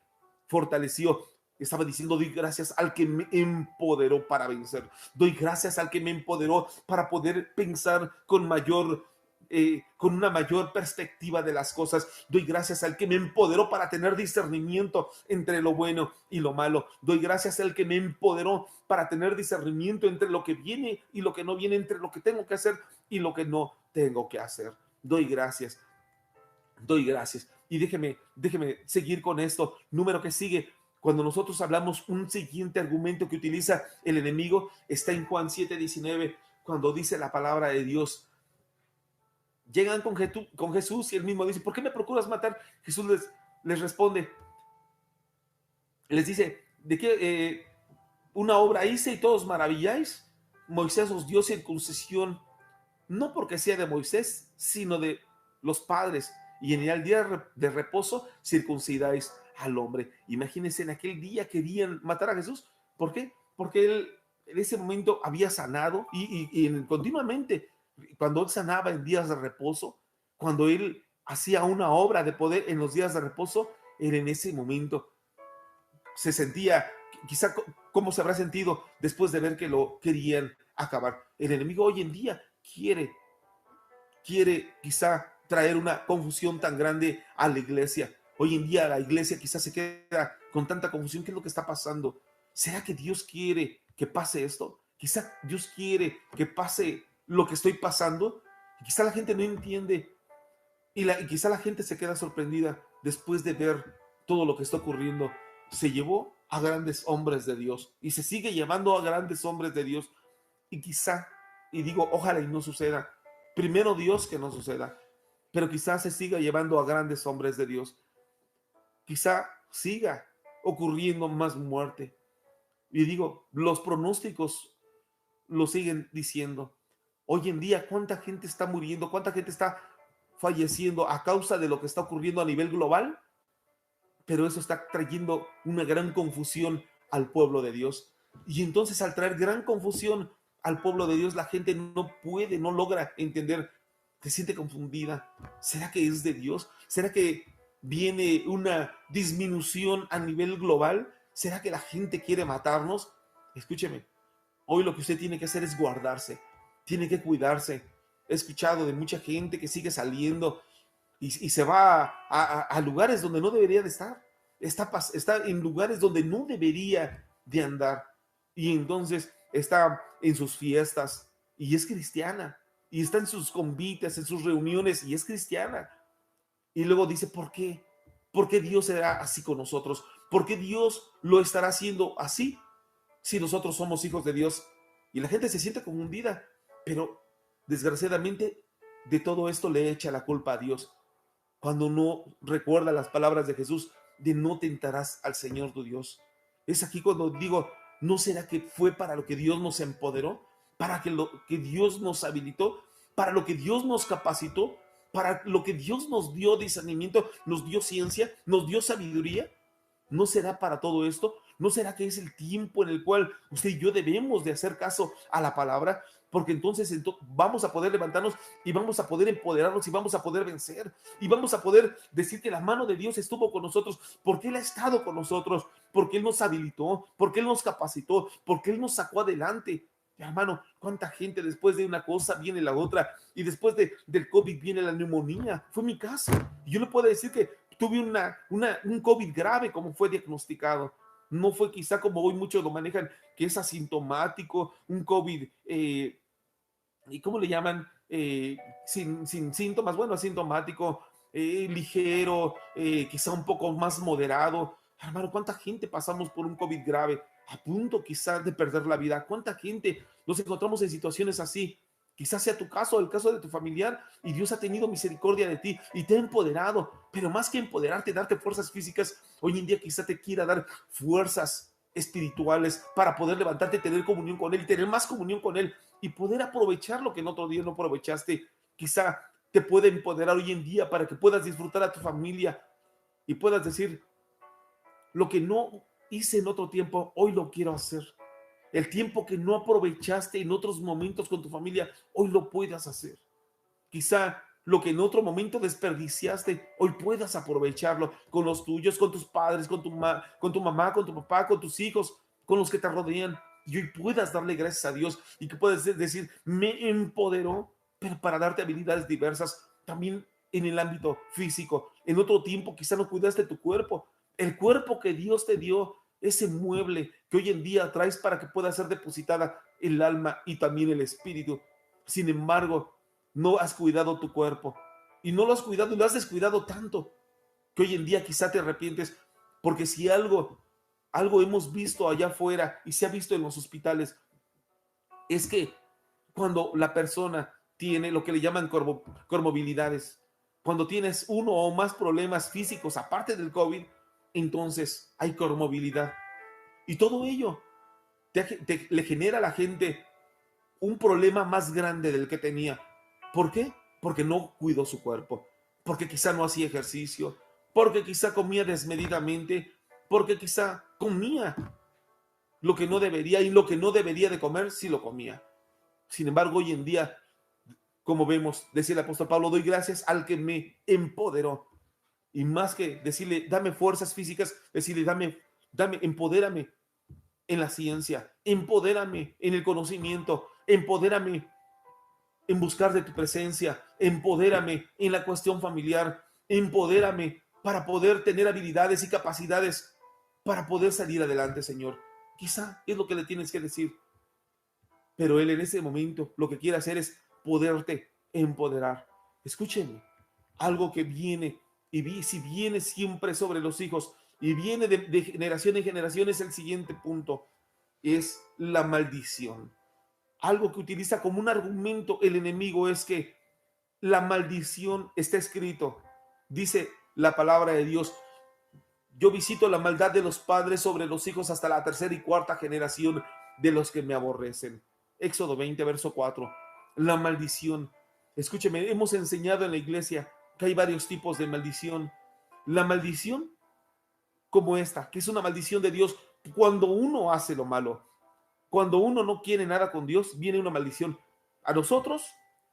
fortaleció. Estaba diciendo, doy gracias al que me empoderó para vencer. Doy gracias al que me empoderó para poder pensar con una mayor perspectiva de las cosas. Doy gracias al que me empoderó para tener discernimiento entre lo bueno y lo malo. Doy gracias al que me empoderó para tener discernimiento entre lo que viene y lo que no viene, entre lo que tengo que hacer y lo que no tengo que hacer. Doy gracias. Doy gracias. Y déjeme seguir con esto. Número que sigue. Cuando nosotros hablamos, un siguiente argumento que utiliza el enemigo está en Juan 7:19, cuando dice la palabra de Dios. Llegan con Jesús y él mismo dice, ¿por qué me procuras matar? Jesús les responde, les dice, ¿de qué una obra hice y todos maravilláis? Moisés os dio circuncisión, no porque sea de Moisés, sino de los padres. Y en el día de reposo circuncidáis al hombre. Imagínense, en aquel día querían matar a Jesús. ¿Por qué? Porque él en ese momento había sanado y continuamente, cuando él sanaba en días de reposo, cuando él hacía una obra de poder en los días de reposo, él en ese momento se sentía, quizá cómo se habrá sentido después de ver que lo querían acabar. El enemigo hoy en día quiere quizá traer una confusión tan grande a la iglesia. Hoy en día la iglesia quizás se queda con tanta confusión. ¿Qué es lo que está pasando? ¿Será que Dios quiere que pase esto? Quizá Dios quiere que pase lo que estoy pasando. Y quizá la gente no entiende y quizá la gente se queda sorprendida después de ver todo lo que está ocurriendo. Se llevó a grandes hombres de Dios y se sigue llevando a grandes hombres de Dios. Y quizá, y digo, ojalá y no suceda, primero Dios que no suceda, pero quizás se siga llevando a grandes hombres de Dios. Quizá siga ocurriendo más muerte. Y digo, los pronósticos lo siguen diciendo. Hoy en día, ¿cuánta gente está muriendo? ¿Cuánta gente está falleciendo a causa de lo que está ocurriendo a nivel global? Pero eso está trayendo una gran confusión al pueblo de Dios. Y entonces al traer gran confusión al pueblo de Dios, la gente no puede, no logra entender, se siente confundida. ¿Será que es de Dios? ¿Será que viene una disminución a nivel global? ¿Será que la gente quiere matarnos? Escúcheme, hoy lo que usted tiene que hacer es guardarse, tiene que cuidarse. He escuchado de mucha gente que sigue saliendo y se va a lugares donde no debería de estar. Está en lugares donde no debería de andar. Y entonces está en sus fiestas y es cristiana. Y está en sus convites, en sus reuniones y es cristiana. Y luego dice, ¿por qué? ¿Por qué Dios será así con nosotros? ¿Por qué Dios lo estará haciendo así si nosotros somos hijos de Dios? Y la gente se siente confundida, pero desgraciadamente de todo esto le echa la culpa a Dios cuando no recuerda las palabras de Jesús de no tentarás al Señor tu Dios. Es aquí cuando digo, ¿no será que fue para lo que Dios nos empoderó? ¿Para que lo que Dios nos habilitó? ¿Para lo que Dios nos capacitó? ¿Para lo que Dios nos dio discernimiento, nos dio ciencia, nos dio sabiduría? ¿No será para todo esto? ¿No será que es el tiempo en el cual usted y yo debemos de hacer caso a la palabra? Porque entonces vamos a poder levantarnos y vamos a poder empoderarnos y vamos a poder vencer y vamos a poder decir que la mano de Dios estuvo con nosotros porque Él ha estado con nosotros, porque Él nos habilitó, porque Él nos capacitó, porque Él nos sacó adelante. Hermano, cuánta gente después de una cosa viene la otra y después del COVID viene la neumonía. Fue mi caso. Y yo le puedo decir que tuve un COVID grave como fue diagnosticado. No fue quizá como hoy muchos lo manejan, que es asintomático, un COVID, ¿y cómo le llaman? Sin síntomas, bueno, asintomático, ligero, quizá un poco más moderado. Hermano, ¿cuánta gente pasamos por un COVID grave? A punto quizás de perder la vida. ¿Cuánta gente nos encontramos en situaciones así? Quizás sea tu caso, el caso de tu familiar, y Dios ha tenido misericordia de ti y te ha empoderado, pero más que empoderarte, darte fuerzas físicas, hoy en día quizá te quiera dar fuerzas espirituales para poder levantarte, tener comunión con Él, tener más comunión con Él y poder aprovechar lo que en otro día no aprovechaste. Quizá te puede empoderar hoy en día para que puedas disfrutar a tu familia y puedas decir, lo que no hice en otro tiempo, hoy lo quiero hacer. El tiempo que no aprovechaste en otros momentos con tu familia, hoy lo puedas hacer. Quizá lo que en otro momento desperdiciaste, hoy puedas aprovecharlo con los tuyos, con tus padres, con tu mamá, con tu papá, con tus hijos, con los que te rodean. Y hoy puedas darle gracias a Dios y que puedas decir, me empoderó, pero para darte habilidades diversas, también en el ámbito físico. En otro tiempo quizá no cuidaste tu cuerpo. El cuerpo que Dios te dio, ese mueble que hoy en día traes para que pueda ser depositada el alma y también el espíritu. Sin embargo, no has cuidado tu cuerpo y no lo has cuidado y lo has descuidado tanto que hoy en día quizá te arrepientes, porque si algo hemos visto allá afuera y se ha visto en los hospitales, es que cuando la persona tiene lo que le llaman comorbilidades, cuando tienes uno o más problemas físicos aparte del COVID, entonces hay comorbilidad. Y todo ello le genera a la gente un problema más grande del que tenía. ¿Por qué? Porque no cuidó su cuerpo, porque quizá no hacía ejercicio, porque quizá comía desmedidamente, porque quizá comía lo que no debería, y lo que no debería de comer, sí lo comía. Sin embargo, hoy en día, como vemos, decía el apóstol Pablo, doy gracias al que me empoderó. Y más que decirle, dame fuerzas físicas, decirle, empodérame en la ciencia, empodérame en el conocimiento, empodérame en buscar de tu presencia, empodérame en la cuestión familiar, empodérame para poder tener habilidades y capacidades para poder salir adelante, Señor. Quizá es lo que le tienes que decir, pero Él en ese momento lo que quiere hacer es poderte empoderar. Escúchenme, algo que viene si viene siempre sobre los hijos y viene de generación en generación, es el siguiente punto, es la maldición. Algo que utiliza como un argumento el enemigo es que la maldición está escrito. Dice la palabra de Dios, yo visito la maldad de los padres sobre los hijos hasta la tercera y cuarta generación de los que me aborrecen. Éxodo 20, verso 4. La maldición. Escúcheme, hemos enseñado en la iglesia que hay varios tipos de maldición. La maldición como esta, que es una maldición de Dios cuando uno hace lo malo. Cuando uno no quiere nada con Dios, viene una maldición a nosotros,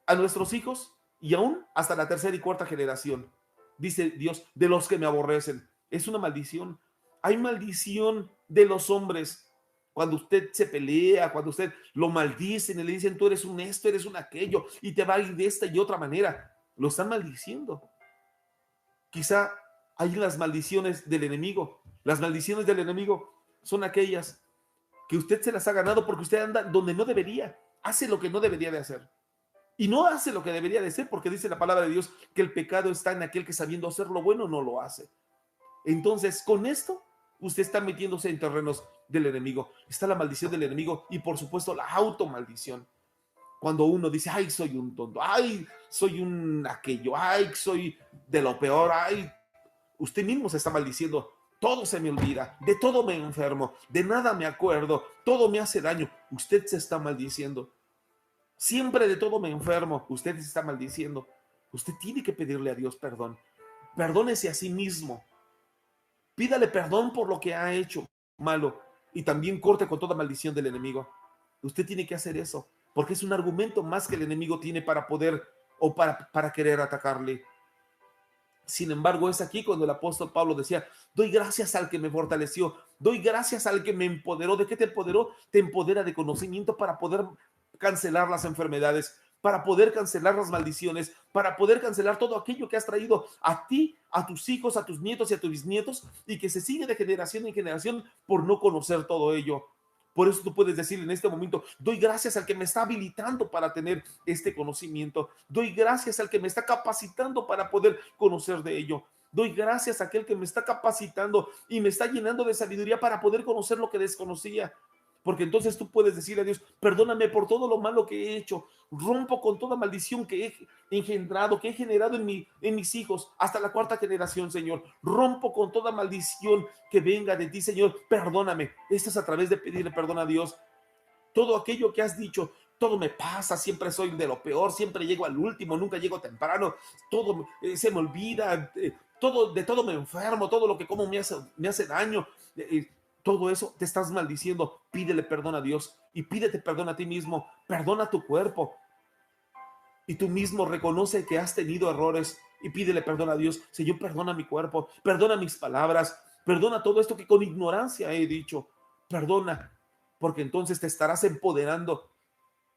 a nuestros hijos y aún hasta la tercera y cuarta generación. Dice Dios, de los que me aborrecen. Es una maldición. Hay maldición de los hombres. Cuando usted se pelea, cuando usted lo maldicen y le dicen, tú eres un esto, eres un aquello, y te va a ir de esta y otra manera, lo están maldiciendo. Quizá hay las maldiciones del enemigo. Las maldiciones del enemigo son aquellas que usted se las ha ganado porque usted anda donde no debería, hace lo que no debería de hacer. Y no hace lo que debería de hacer porque dice la palabra de Dios que el pecado está en aquel que sabiendo hacer lo bueno no lo hace. Entonces, con esto, usted está metiéndose en terrenos del enemigo. Está la maldición del enemigo y, por supuesto, la automaldición. Cuando uno dice, ay, soy un tonto, ay, soy un aquello, ay, soy de lo peor, ay, usted mismo se está maldiciendo. Todo se me olvida, de todo me enfermo, de nada me acuerdo, todo me hace daño. Usted se está maldiciendo. Siempre de todo me enfermo, usted se está maldiciendo. Usted tiene que pedirle a Dios perdón. Perdónese a sí mismo. Pídale perdón por lo que ha hecho malo y también corte con toda maldición del enemigo. Usted tiene que hacer eso, porque es un argumento más que el enemigo tiene para poder o para querer atacarle. Sin embargo, es aquí cuando el apóstol Pablo decía, doy gracias al que me fortaleció, doy gracias al que me empoderó. ¿De qué te empoderó? Te empodera de conocimiento para poder cancelar las enfermedades, para poder cancelar las maldiciones, para poder cancelar todo aquello que has traído a ti, a tus hijos, a tus nietos y a tus bisnietos, y que se sigue de generación en generación por no conocer todo ello. Por eso tú puedes decir en este momento, doy gracias al que me está habilitando para tener este conocimiento. Doy gracias al que me está capacitando para poder conocer de ello. Doy gracias a aquel que me está capacitando y me está llenando de sabiduría para poder conocer lo que desconocía. Porque entonces tú puedes decir a Dios, perdóname por todo lo malo que he hecho, rompo con toda maldición que he engendrado, que he generado en mis hijos, hasta la cuarta generación, Señor. Rompo con toda maldición que venga de ti, Señor. Perdóname. Esto es a través de pedirle perdón a Dios. Todo aquello que has dicho, todo me pasa, siempre soy de lo peor, siempre llego al último, nunca llego temprano, todo se me olvida, de todo me enfermo, todo lo que como me hace daño. Todo eso te estás maldiciendo. Pídele perdón a Dios y pídete perdón a ti mismo. Perdona tu cuerpo y tú mismo reconoce que has tenido errores y pídele perdón a Dios. Señor, perdona mi cuerpo, perdona mis palabras, perdona todo esto que con ignorancia he dicho. Perdona, porque entonces te estarás empoderando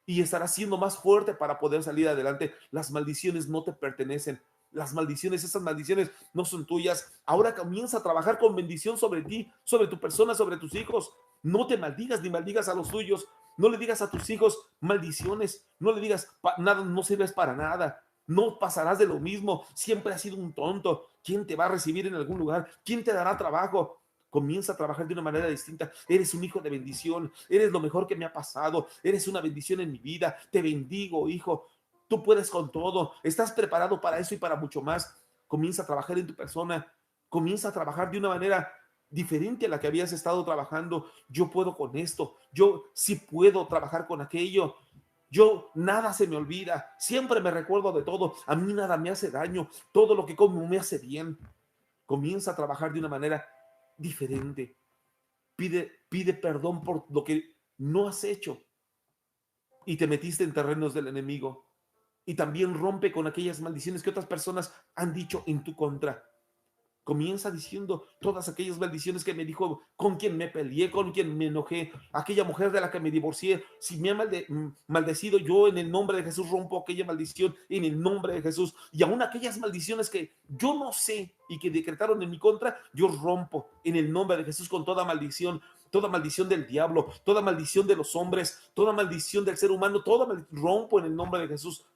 y estarás siendo más fuerte para poder salir adelante. Las maldiciones no te pertenecen. Las maldiciones, esas maldiciones no son tuyas. Ahora comienza a trabajar con bendición sobre ti, sobre tu persona, sobre tus hijos. No te maldigas ni maldigas a los tuyos. No le digas a tus hijos maldiciones. No le digas nada, no sirves para nada. No pasarás de lo mismo. Siempre has sido un tonto. ¿Quién te va a recibir en algún lugar? ¿Quién te dará trabajo? Comienza a trabajar de una manera distinta. Eres un hijo de bendición. Eres lo mejor que me ha pasado. Eres una bendición en mi vida. Te bendigo, hijo. Tú puedes con todo. Estás preparado para eso y para mucho más. Comienza a trabajar en tu persona. Comienza a trabajar de una manera diferente a la que habías estado trabajando. Yo puedo con esto. Yo sí puedo trabajar con aquello. Yo nada se me olvida. Siempre me recuerdo de todo. A mí nada me hace daño. Todo lo que como me hace bien. Comienza a trabajar de una manera diferente. pide perdón por lo que no has hecho y te metiste en terrenos del enemigo. Y también rompe con aquellas maldiciones que otras personas han dicho en tu contra. Comienza diciendo todas aquellas maldiciones que me dijo, con quien me peleé, con quien me enojé, aquella mujer de la que me divorcié. Si me ha maldecido, yo en el nombre de Jesús rompo aquella maldición en el nombre de Jesús. Y aún aquellas maldiciones que yo no sé y que decretaron en mi contra, yo rompo en el nombre de Jesús con toda maldición del diablo, toda maldición de los hombres, toda maldición del ser humano, rompo en el nombre de Jesús.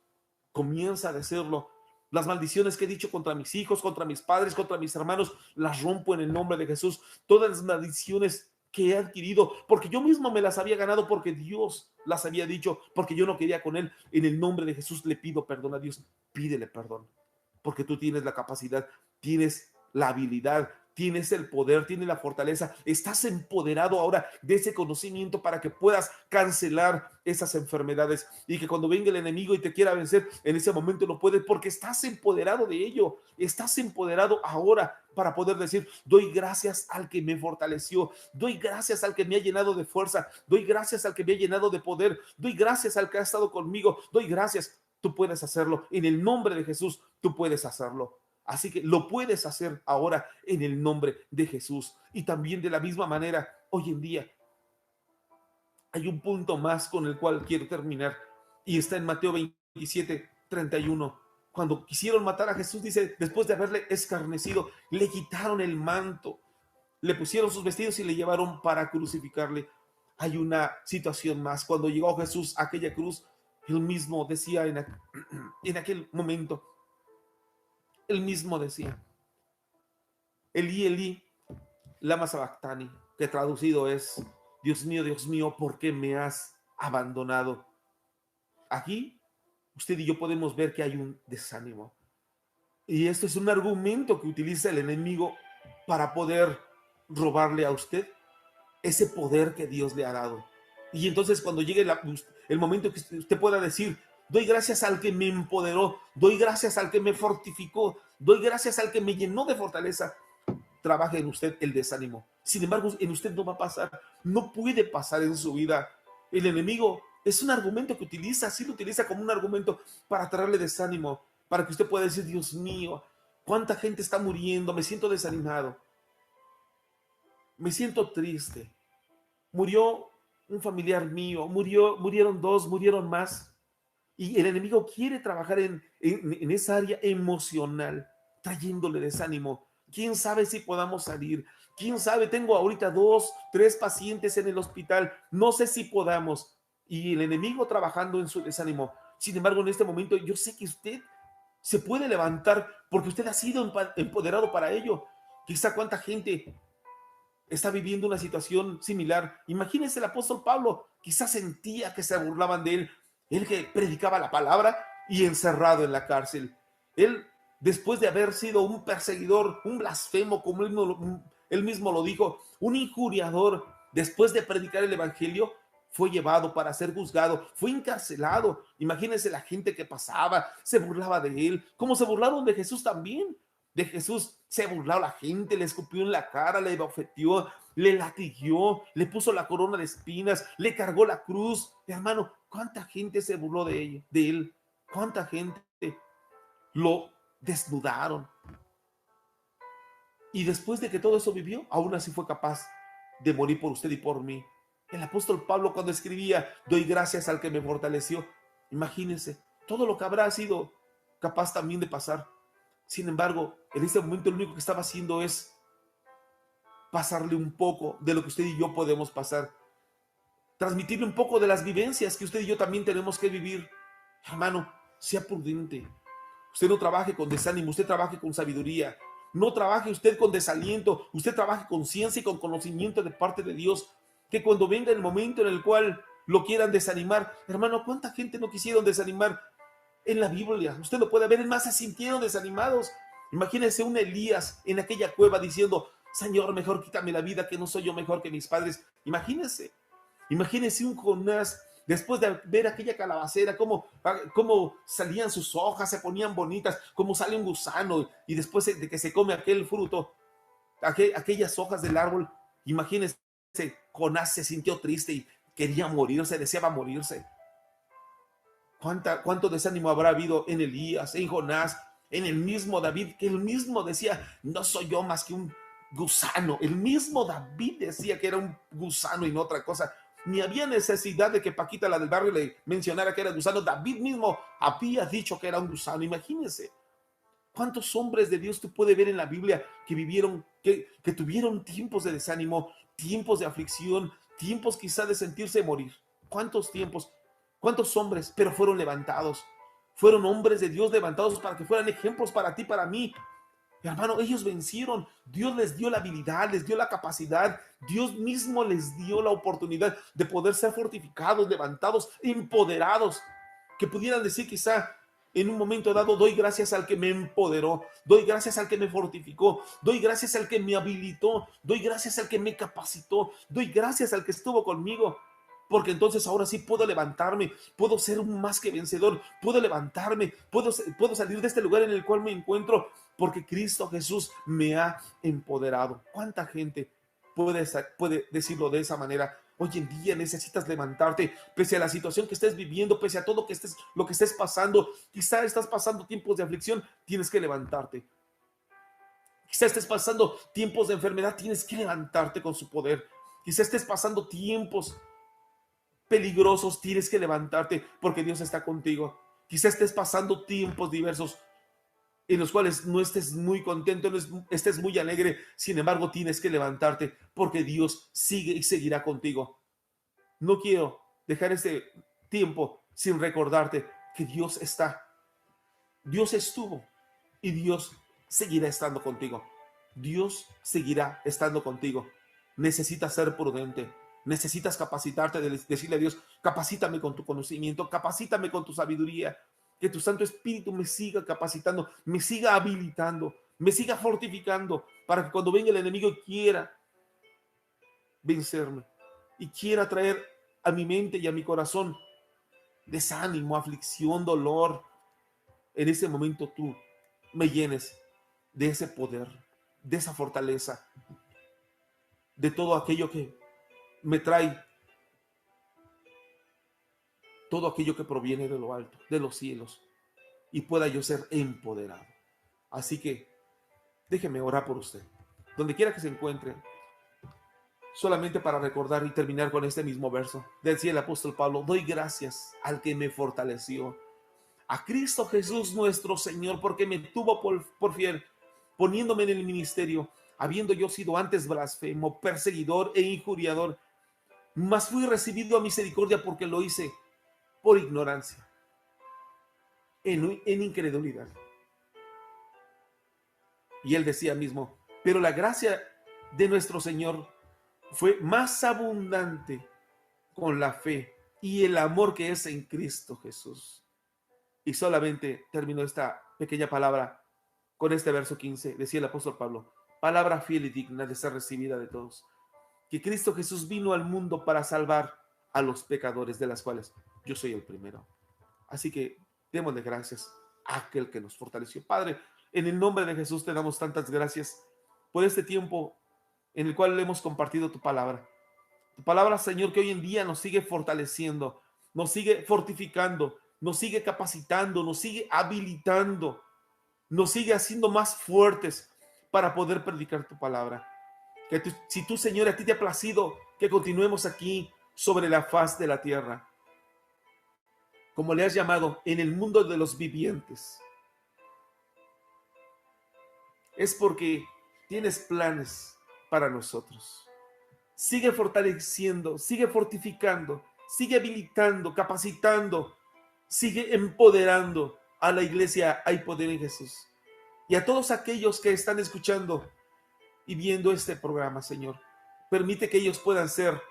Comienza a decirlo. Las maldiciones que he dicho contra mis hijos, contra mis padres, contra mis hermanos, las rompo en el nombre de Jesús. Todas las maldiciones que he adquirido, porque yo mismo me las había ganado, porque Dios las había dicho, porque yo no quería con él. En el nombre de Jesús le pido perdón a Dios. Pídele perdón, porque tú tienes la capacidad, tienes la habilidad, tienes el poder, tienes la fortaleza, estás empoderado ahora de ese conocimiento para que puedas cancelar esas enfermedades y que cuando venga el enemigo y te quiera vencer, en ese momento no puedes porque estás empoderado de ello, estás empoderado ahora para poder decir, doy gracias al que me fortaleció, doy gracias al que me ha llenado de fuerza, doy gracias al que me ha llenado de poder, doy gracias al que ha estado conmigo, doy gracias. Tú puedes hacerlo, en el nombre de Jesús, tú puedes hacerlo. Así que lo puedes hacer ahora en el nombre de Jesús. Y también de la misma manera, hoy en día, hay un punto más con el cual quiero terminar. Y está en Mateo 27:31. Cuando quisieron matar a Jesús, dice, después de haberle escarnecido, le quitaron el manto, le pusieron sus vestidos y le llevaron para crucificarle. Hay una situación más. Cuando llegó Jesús a aquella cruz, él mismo decía en aquel momento, él mismo decía, Elí, Elí, lama sabactani, que traducido es, Dios mío, ¿por qué me has abandonado? Aquí, usted y yo podemos ver que hay un desánimo. Y esto es un argumento que utiliza el enemigo para poder robarle a usted ese poder que Dios le ha dado. Y entonces cuando llegue el momento que usted pueda decir, doy gracias al que me empoderó, doy gracias al que me fortificó, doy gracias al que me llenó de fortaleza, trabaja en usted el desánimo. Sin embargo, en usted no va a pasar, no puede pasar en su vida. El enemigo es un argumento que utiliza, sí lo utiliza como un argumento para traerle desánimo, para que usted pueda decir, Dios mío, cuánta gente está muriendo, me siento desanimado, me siento triste. Murió un familiar mío, murieron dos, murieron más. Y el enemigo quiere trabajar en esa área emocional, trayéndole desánimo. ¿Quién sabe si podamos salir? ¿Quién sabe? Tengo ahorita 2, 3 pacientes en el hospital. No sé si podamos. Y el enemigo trabajando en su desánimo. Sin embargo, en este momento yo sé que usted se puede levantar porque usted ha sido empoderado para ello. Quizá cuánta gente está viviendo una situación similar. Imagínense el apóstol Pablo, quizás sentía que se burlaban de él, él que predicaba la palabra y encerrado en la cárcel. Él, después de haber sido un perseguidor, un blasfemo, como él mismo lo dijo, un injuriador, después de predicar el evangelio, fue llevado para ser juzgado, fue encarcelado. Imagínense la gente que pasaba, se burlaba de él, como se burlaron de Jesús también. De Jesús se burló la gente, le escupió en la cara, le bofeteó, le latiguió, le puso la corona de espinas, le cargó la cruz. Hermano, ¿cuánta gente se burló de él? ¿Cuánta gente lo desnudaron? Y después de que todo eso vivió, aún así fue capaz de morir por usted y por mí. El apóstol Pablo cuando escribía, doy gracias al que me fortaleció. Imagínense todo lo que habrá sido capaz también de pasar. Sin embargo, en este momento lo único que estaba haciendo es pasarle un poco de lo que usted y yo podemos pasar. Transmitirle un poco de las vivencias que usted y yo también tenemos que vivir. Hermano, sea prudente. Usted no trabaje con desánimo, usted trabaje con sabiduría. No trabaje usted con desaliento, usted trabaje con ciencia y con conocimiento de parte de Dios. Que cuando venga el momento en el cual lo quieran desanimar, hermano, ¿cuánta gente no quisieron desanimar? En la Biblia, usted lo puede ver, es más, se sintieron desanimados. Imagínense un Elías en aquella cueva diciendo, Señor, mejor quítame la vida, que no soy yo mejor que mis padres. Imagínense un Jonás, después de ver aquella calabacera, cómo salían sus hojas, se ponían bonitas, cómo sale un gusano, y después de que se come aquel fruto, aquellas hojas del árbol, imagínense Jonás se sintió triste y quería morirse, deseaba morirse. ¿Cuánto desánimo habrá habido en Elías, en Jonás, en el mismo David, que él mismo decía, no soy yo más que un gusano? El mismo David decía que era un gusano y no otra cosa. Ni había necesidad de que Paquita, la del barrio, le mencionara que era gusano. David mismo había dicho que era un gusano. Imagínense cuántos hombres de Dios tú puedes ver en la Biblia que vivieron, que tuvieron tiempos de desánimo, tiempos de aflicción, tiempos quizá de sentirse morir. ¿Cuántos tiempos? ¿Cuántos hombres? Pero fueron levantados. Fueron hombres de Dios levantados para que fueran ejemplos para ti, para mí. Hermano, ellos vencieron. Dios les dio la habilidad, les dio la capacidad. Dios mismo les dio la oportunidad de poder ser fortificados, levantados, empoderados. Que pudieran decir quizá en un momento dado, doy gracias al que me empoderó, doy gracias al que me fortificó, doy gracias al que me habilitó, doy gracias al que me capacitó, doy gracias al que estuvo conmigo. Porque entonces ahora sí puedo levantarme, puedo ser un más que vencedor, puedo levantarme, puedo salir de este lugar en el cual me encuentro, porque Cristo Jesús me ha empoderado. ¿Cuánta gente puede decirlo de esa manera? Hoy en día necesitas levantarte, pese a la situación que estés viviendo, pese a todo lo que estés pasando. Quizá estás pasando tiempos de aflicción, tienes que levantarte. Quizá estés pasando tiempos de enfermedad, tienes que levantarte con su poder. Quizá estés pasando tiempos peligrosos, tienes que levantarte porque Dios está contigo. Quizá estés pasando tiempos diversos en los cuales no estés muy contento, no estés muy alegre, sin embargo tienes que levantarte porque Dios sigue y seguirá contigo. No quiero dejar este tiempo sin recordarte que Dios está, Dios estuvo y Dios seguirá estando contigo. Dios seguirá estando contigo. Necesitas ser prudente. Necesitas capacitarte, decirle a Dios, capacítame con tu conocimiento, capacítame con tu sabiduría, que tu Santo Espíritu me siga capacitando, me siga habilitando, me siga fortificando, para que cuando venga el enemigo quiera vencerme y quiera traer a mi mente y a mi corazón desánimo, aflicción, dolor, en ese momento tú me llenes de ese poder, de esa fortaleza, de todo aquello que me trae, todo aquello que proviene de lo alto, de los cielos, y pueda yo ser empoderado. Así que déjeme orar por usted, donde quiera que se encuentre, solamente para recordar y terminar con este mismo verso. Decía el apóstol Pablo, doy gracias al que me fortaleció, a Cristo Jesús nuestro Señor, porque me tuvo por fiel, poniéndome en el ministerio, habiendo yo sido antes blasfemo, perseguidor e injuriador, mas fui recibido a misericordia porque lo hice por ignorancia, en incredulidad. Y él decía mismo, pero la gracia de nuestro Señor fue más abundante con la fe y el amor que es en Cristo Jesús. Y solamente terminó esta pequeña palabra con este verso 15, decía el apóstol Pablo, palabra fiel y digna de ser recibida de todos, que Cristo Jesús vino al mundo para salvar a los pecadores, de las cuales yo soy el primero. Así que démosle gracias a aquel que nos fortaleció. Padre, en el nombre de Jesús te damos tantas gracias por este tiempo en el cual hemos compartido tu palabra. Tu palabra, Señor, que hoy en día nos sigue fortaleciendo, nos sigue fortificando, nos sigue capacitando, nos sigue habilitando, nos sigue haciendo más fuertes para poder predicar tu palabra. Si tú, Señor, a ti te ha placido que continuemos aquí sobre la faz de la tierra, como le has llamado, en el mundo de los vivientes, es porque tienes planes para nosotros. Sigue fortaleciendo, sigue fortificando, sigue habilitando, capacitando, sigue empoderando a la iglesia. Hay poder en Jesús. Y a todos aquellos que están escuchando y viendo este programa, Señor, permite que ellos puedan ser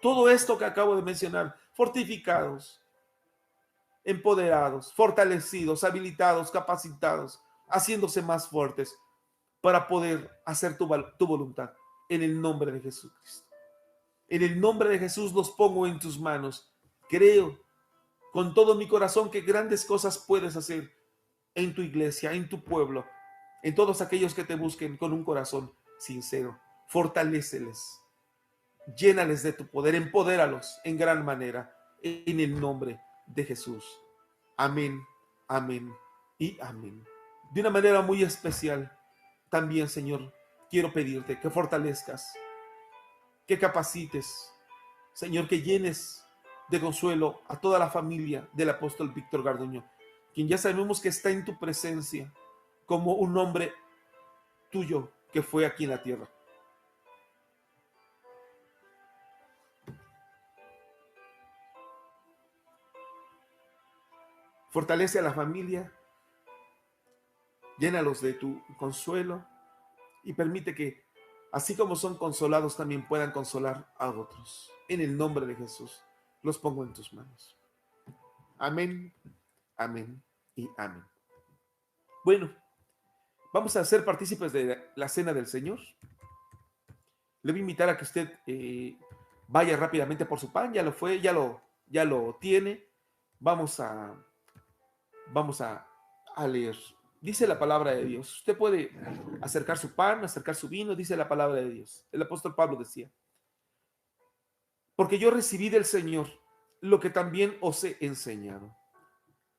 todo esto que acabo de mencionar, fortificados, empoderados, fortalecidos, habilitados, capacitados, haciéndose más fuertes para poder hacer tu voluntad en el nombre de Jesucristo. En el nombre de Jesús los pongo en tus manos. Creo con todo mi corazón que grandes cosas puedes hacer en tu iglesia, en tu pueblo, en todos aquellos que te busquen con un corazón sincero. Fortaléceles, llénales de tu poder, empodéralos en gran manera, en el nombre de Jesús. Amén, amén y amén. De una manera muy especial, también, Señor, quiero pedirte que fortalezcas, que capacites, Señor, que llenes de consuelo a toda la familia del apóstol Víctor Garduño, quien ya sabemos que está en tu presencia como un hombre tuyo que fue aquí en la tierra. Fortalece a la familia, llénalos de tu consuelo y permite que, así como son consolados, también puedan consolar a otros. En el nombre de Jesús, los pongo en tus manos. Amén, amén y amén. Bueno, vamos a ser partícipes de la cena del Señor. Le voy a invitar a que usted vaya rápidamente por su pan. Ya lo fue, ya lo tiene. Vamos a, vamos a leer. Dice la palabra de Dios. Usted puede acercar su pan, acercar su vino, dice la palabra de Dios. El apóstol Pablo decía, porque yo recibí del Señor lo que también os he enseñado,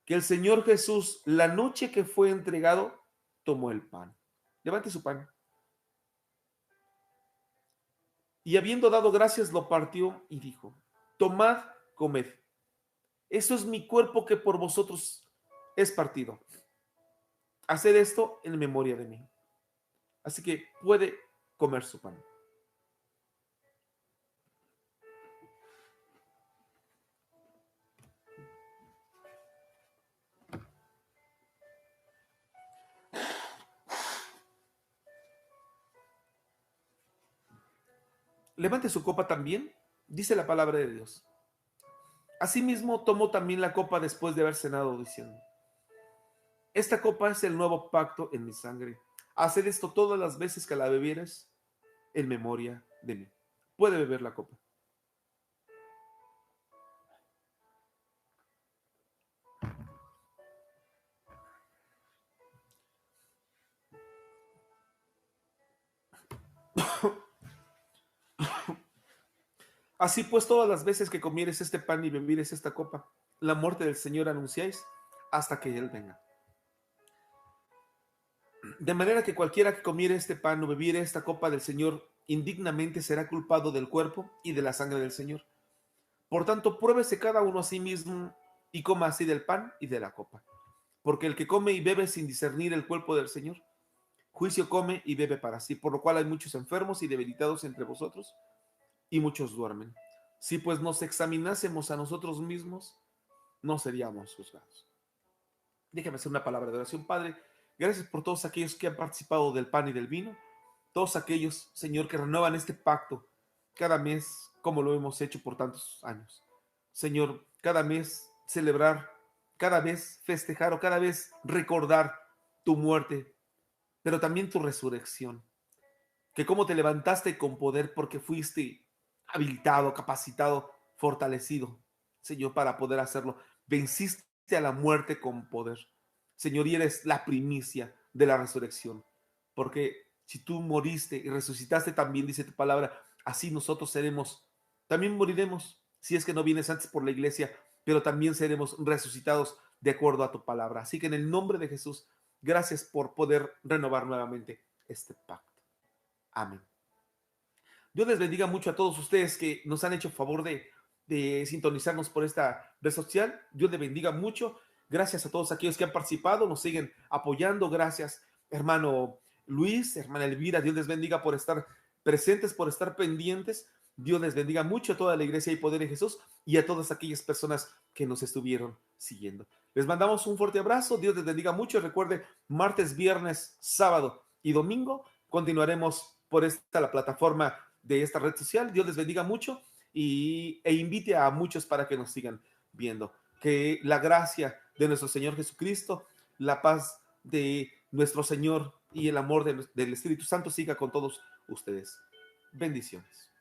que el Señor Jesús, la noche que fue entregado, tomó el pan. Levante su pan. Y habiendo dado gracias, lo partió y dijo, tomad, comed. Esto es mi cuerpo que por vosotros es partido. Haced esto en memoria de mí. Así que puede comer su pan. Levante su copa también, dice la palabra de Dios. Asimismo tomó también la copa después de haber cenado, diciendo, esta copa es el nuevo pacto en mi sangre. Haced esto todas las veces que la bebieres en memoria de mí. Puede beber la copa. Así pues, todas las veces que comieres este pan y bebieres esta copa, la muerte del Señor anunciáis hasta que Él venga. De manera que cualquiera que comiere este pan o bebiere esta copa del Señor indignamente será culpado del cuerpo y de la sangre del Señor. Por tanto, pruébese cada uno a sí mismo y coma así del pan y de la copa. Porque el que come y bebe sin discernir el cuerpo del Señor, juicio come y bebe para sí, por lo cual hay muchos enfermos y debilitados entre vosotros, y muchos duermen. Si pues nos examinásemos a nosotros mismos, no seríamos juzgados. Déjame hacer una palabra de oración. Padre, gracias por todos aquellos que han participado del pan y del vino, todos aquellos, Señor, que renuevan este pacto cada mes, como lo hemos hecho por tantos años. Señor, cada mes celebrar, cada vez festejar o cada vez recordar tu muerte, pero también tu resurrección. Que cómo te levantaste con poder porque fuiste habilitado, capacitado, fortalecido, Señor, para poder hacerlo. Venciste a la muerte con poder. Señor, y eres la primicia de la resurrección. Porque si tú moriste y resucitaste también, dice tu palabra, así nosotros seremos, también moriremos, si es que no vienes antes por la iglesia, pero también seremos resucitados de acuerdo a tu palabra. Así que en el nombre de Jesús, gracias por poder renovar nuevamente este pacto. Amén. Dios les bendiga mucho a todos ustedes que nos han hecho favor de sintonizarnos por esta red social. Dios les bendiga mucho. Gracias a todos aquellos que han participado, nos siguen apoyando. Gracias, hermano Luis, hermana Elvira. Dios les bendiga por estar presentes, por estar pendientes. Dios les bendiga mucho a toda la iglesia y poder de Jesús y a todas aquellas personas que nos estuvieron siguiendo. Les mandamos un fuerte abrazo. Dios les bendiga mucho. Recuerde, martes, viernes, sábado y domingo continuaremos por la plataforma de esta red social. Dios les bendiga mucho e invite a muchos para que nos sigan viendo. Que la gracia de nuestro Señor Jesucristo, la paz de nuestro Señor y el amor del Espíritu Santo siga con todos ustedes. Bendiciones.